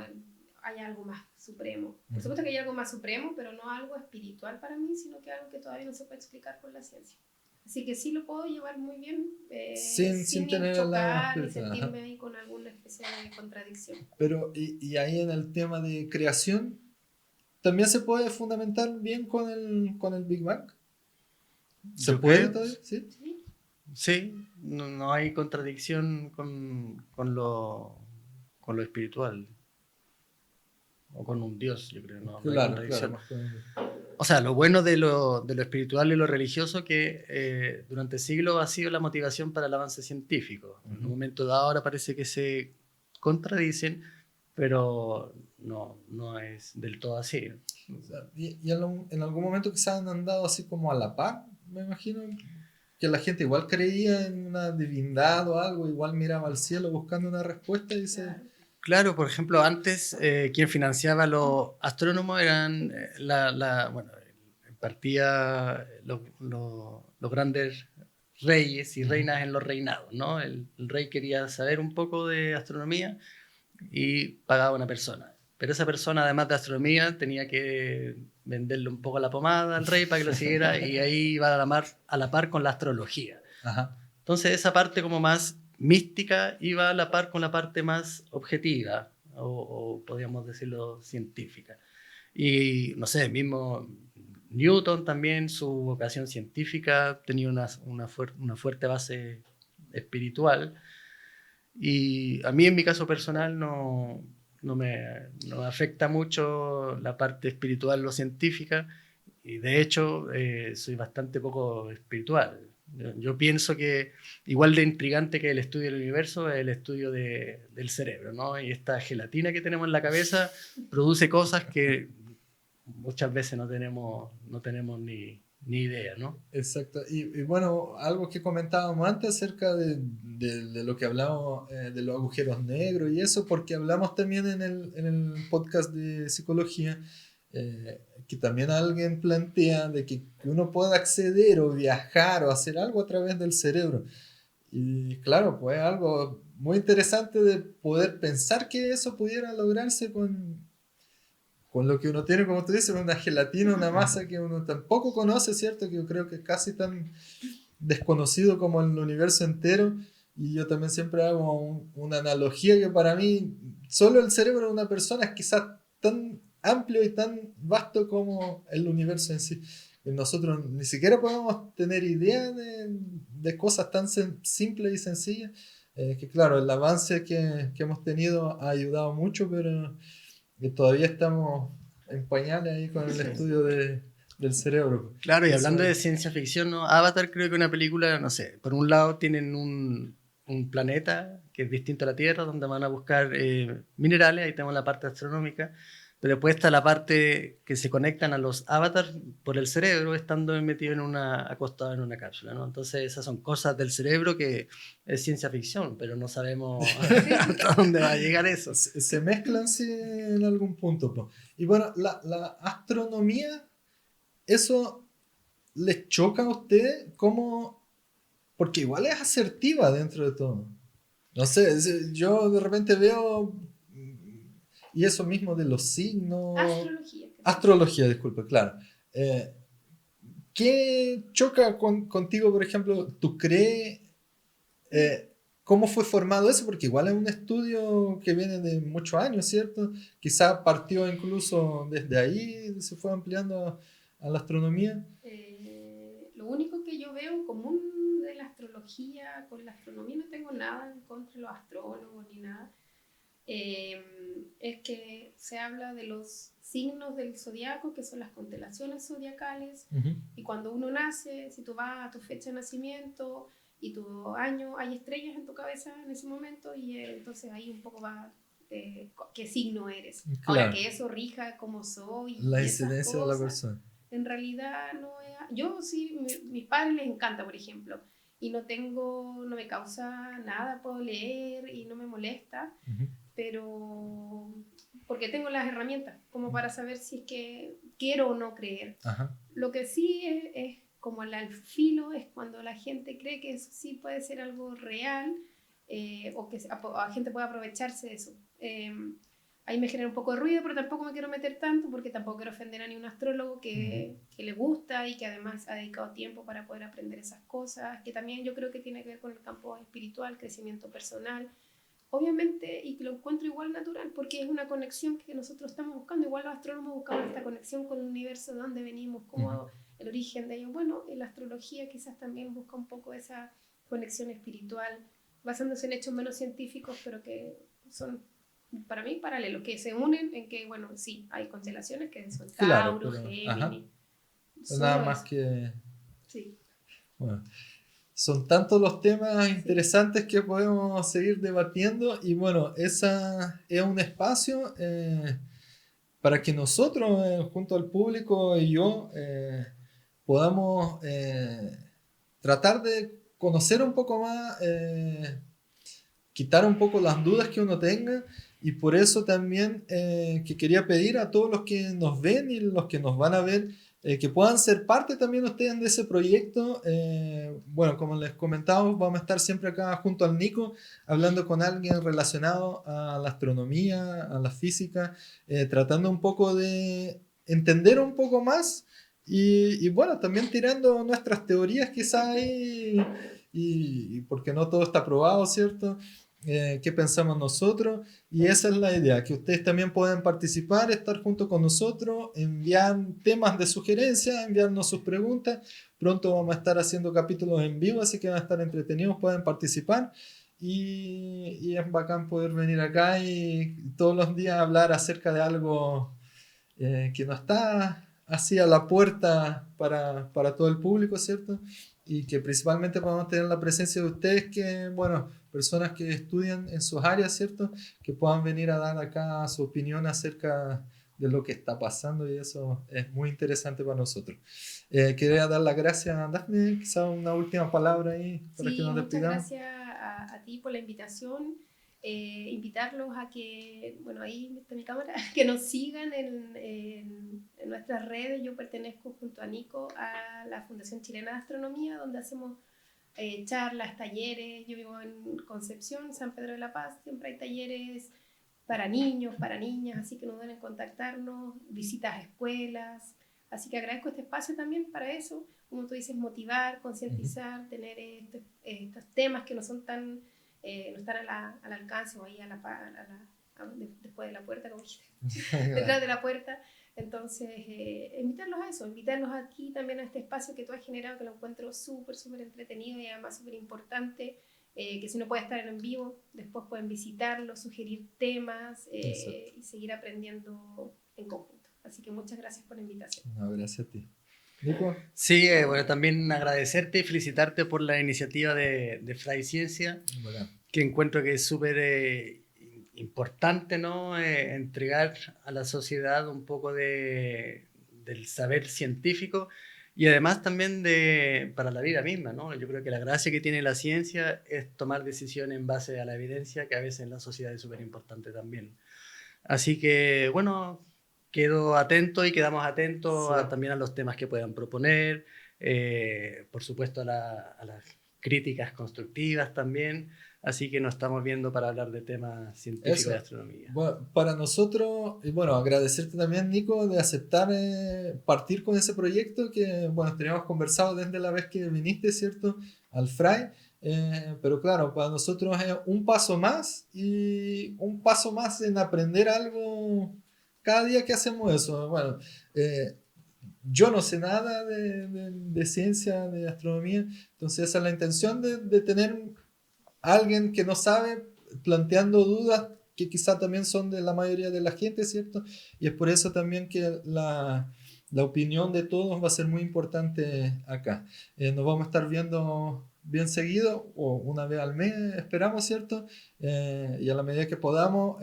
hay algo más supremo. Por supuesto que hay algo más supremo, pero no algo espiritual para mí, sino que algo que todavía no se puede explicar con la ciencia. Así que sí lo puedo llevar muy bien, sin ni tener chocar, ni la... sentirme ahí con alguna especie de contradicción. Pero, y ahí en el tema de creación, ¿también se puede fundamentar bien con el Big Bang? ¿Se Yo puede creo, todavía? ¿Sí? ¿Sí? sí, no hay contradicción con lo espiritual, o con un Dios, yo creo, no hay Claro, claro. contradicción. O sea, lo bueno de lo espiritual y lo religioso que durante siglos ha sido la motivación para el avance científico. En un momento dado ahora parece que se contradicen, pero no es del todo así. O sea, y en algún momento quizás han andado así como a la par, me imagino, que la gente igual creía en una divindad o algo, igual miraba al cielo buscando una respuesta y se... Claro. Claro, por ejemplo, antes quien financiaba a los astrónomos eran bueno, partía los grandes reyes y reinas en los reinados, ¿no? El rey quería saber un poco de astronomía y pagaba a una persona. Pero esa persona, además de astronomía, tenía que venderle un poco la pomada al rey para que lo siguiera y ahí iba a la par con la astrología. Ajá. Entonces esa parte como más mística iba a la par con la parte más objetiva o podríamos decirlo científica. Y no sé, mismo Newton también, su vocación científica tenía una fuerte base espiritual. Y a mí en mi caso personal no me afecta mucho la parte espiritual o científica. Y de hecho, soy bastante poco espiritual. Yo pienso que igual de intrigante que el estudio del universo es el estudio del cerebro, ¿no? Y esta gelatina que tenemos en la cabeza produce cosas que muchas veces no tenemos ni idea, ¿no? Exacto. Y bueno, algo que comentábamos antes acerca de lo que hablamos de los agujeros negros y eso, porque hablamos también en el podcast de psicología, que también alguien plantea de que uno puede acceder o viajar o hacer algo a través del cerebro. Y claro, pues algo muy interesante de poder pensar que eso pudiera lograrse con lo que uno tiene, como tú dices, una gelatina, una masa que uno tampoco conoce, ¿cierto? Que yo creo que es casi tan desconocido como el universo entero. Y yo también siempre hago una analogía que para mí solo el cerebro de una persona es quizás tan amplio y tan vasto como el universo en sí. Y nosotros ni siquiera podemos tener idea de cosas tan simples y sencillas. Que claro, el avance que hemos tenido ha ayudado mucho, pero y todavía estamos en pañales ahí con el estudio del cerebro. Claro, y Eso hablando de es. ciencia ficción, ¿no? Avatar creo que una película, no sé, por un lado tienen un planeta que es distinto a la Tierra, donde van a buscar minerales, ahí tenemos la parte astronómica, pero después está la parte que se conectan a los avatars por el cerebro, estando metido acostado en una cápsula, ¿no? Entonces esas son cosas del cerebro que es ciencia ficción, pero no sabemos hasta dónde va a llegar eso. Se mezclan sí, en algún punto. Po. Y bueno, la astronomía, ¿eso les choca a ustedes? ¿Cómo? Porque igual es asertiva dentro de todo. No sé, yo de repente veo, y eso mismo de los signos. Astrología. Astrología, disculpe, claro. ¿Qué choca contigo, por ejemplo? ¿Tú crees cómo fue formado eso? Porque igual es un estudio que viene de muchos años, ¿cierto? Quizás partió incluso desde ahí, se fue ampliando a la astronomía. Lo único que yo veo en común de la astrología con la astronomía, no tengo nada en contra de los astrólogos ni nada, es que se habla de los signos del zodiaco, que son las constelaciones zodiacales, y cuando uno nace, si tú vas a tu fecha de nacimiento y tu año, hay estrellas en tu cabeza en ese momento y entonces ahí un poco va qué signo eres. Ahora Claro, que eso rija cómo soy la y esas incidencia de la cosas, persona. en realidad no es... Yo sí, mis padres les encanta, por ejemplo, y no me causa nada, puedo leer y no me molesta, Ujú. pero porque tengo las herramientas como para saber si es que quiero o no creer. Ajá. Lo que sí es como al filo, es cuando la gente cree que eso sí puede ser algo real o que la gente puede aprovecharse de eso. Ahí me genera un poco de ruido, pero tampoco me quiero meter tanto porque tampoco quiero ofender a ningún astrólogo que le gusta y que además ha dedicado tiempo para poder aprender esas cosas, que también yo creo que tiene que ver con el campo espiritual, crecimiento personal, obviamente, y que lo encuentro igual natural, porque es una conexión que nosotros estamos buscando. Igual los astrónomos buscamos esta conexión con el universo, de dónde venimos, cómo el origen de ello. Bueno, en la astrología quizás también busca un poco esa conexión espiritual, basándose en hechos menos científicos, pero que son para mí paralelos, que se unen en que, bueno, sí, hay constelaciones que son Claro, Tauro, pero ajá. Géminis, Nada solo más eso. que... Sí, Bueno, son tantos los temas sí, interesantes que podemos seguir debatiendo y bueno, esa es un espacio para que nosotros, junto al público y yo, podamos tratar de conocer un poco más, quitar un poco las dudas que uno tenga y por eso también que quería pedir a todos los que nos ven y los que nos van a ver que puedan ser parte también ustedes de ese proyecto. Bueno, como les comentamos, vamos a estar siempre acá junto al Nico hablando con alguien relacionado a la astronomía, a la física, tratando un poco de entender un poco más y bueno, también tirando nuestras teorías quizás ahí y porque no todo está probado, ¿cierto? Qué pensamos nosotros y esa es la idea, que ustedes también pueden participar, estar junto con nosotros, enviar temas de sugerencia, enviarnos sus preguntas. Pronto vamos a estar haciendo capítulos en vivo, así que van a estar entretenidos, pueden participar y es bacán poder venir acá y todos los días hablar acerca de algo que no está así a la puerta para todo el público, ¿cierto? Y que principalmente podamos tener la presencia de ustedes, que, bueno, personas que estudian en sus áreas, ¿cierto? Que puedan venir a dar acá su opinión acerca de lo que está pasando y eso es muy interesante para nosotros. Quería dar las gracias a Dafne, quizá una última palabra ahí para que sí, nos muchas despidamos. gracias a ti por la invitación. Invitarlos a que, bueno, ahí está mi cámara, que nos sigan en nuestras redes. Yo pertenezco junto a Nico a la Fundación Chilena de Astronomía, donde hacemos charlas, talleres. Yo vivo en Concepción, San Pedro de la Paz, siempre hay talleres para niños, para niñas, así que no duden en contactarnos, visitas a escuelas. Así que agradezco este espacio también para eso, como tú dices, motivar, concientizar, tener estos temas que no son tan, no están al alcance o ahí después de la puerta, como dijiste, detrás de la puerta. Entonces, invitarlos a eso, invitarlos aquí también a este espacio que tú has generado, que lo encuentro súper, súper entretenido y además súper importante, que si no puede estar en vivo, después pueden visitarlo, sugerir temas Exacto. y seguir aprendiendo en conjunto. Así que muchas gracias por la invitación. No, gracias a ti. Nico, Sí, bueno, también agradecerte y felicitarte por la iniciativa de Fray Ciencia, bueno, que encuentro que es súper importante, ¿no? Entregar a la sociedad un poco del saber científico y además también para la vida misma, ¿no? Yo creo que la gracia que tiene la ciencia es tomar decisiones en base a la evidencia, que a veces en la sociedad es súper importante también. Así que, bueno, quedo atento y quedamos atentos sí. también a los temas que puedan proponer, por supuesto a las críticas constructivas también, así que nos estamos viendo para hablar de temas científicos de Eso. astronomía. Bueno, para nosotros, y bueno, agradecerte también, Nico, de aceptar partir con ese proyecto que, bueno, teníamos conversado desde la vez que viniste, ¿cierto? Al FRAI. Pero claro, para nosotros es un paso más y un paso más en aprender algo cada día que hacemos eso. Bueno, yo no sé nada de ciencia, de astronomía, entonces esa es la intención de tener alguien que no sabe planteando dudas que quizá también son de la mayoría de la gente, ¿cierto? Y es por eso también que la opinión de todos va a ser muy importante acá. Nos vamos a estar viendo bien seguido, o una vez al mes, esperamos, ¿cierto? Y a la medida que podamos,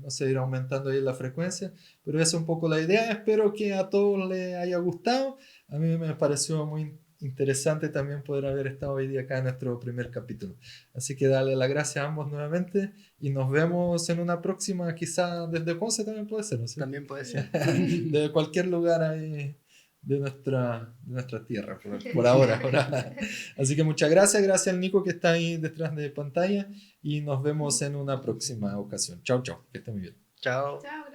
no sé, ir aumentando ahí la frecuencia, pero esa es un poco la idea. Espero que a todos les haya gustado. A mí me pareció muy interesante también poder haber estado hoy día acá en nuestro primer capítulo. Así que darle las gracias a ambos nuevamente y nos vemos en una próxima, quizá desde Conce también puede ser, ¿no sé? También puede ser. De cualquier lugar ahí de nuestra tierra, por ahora. Así que muchas gracias, gracias al Nico que está ahí detrás de pantalla y nos vemos en una próxima ocasión. Chao, chao, que esté muy bien. Chao. Chao.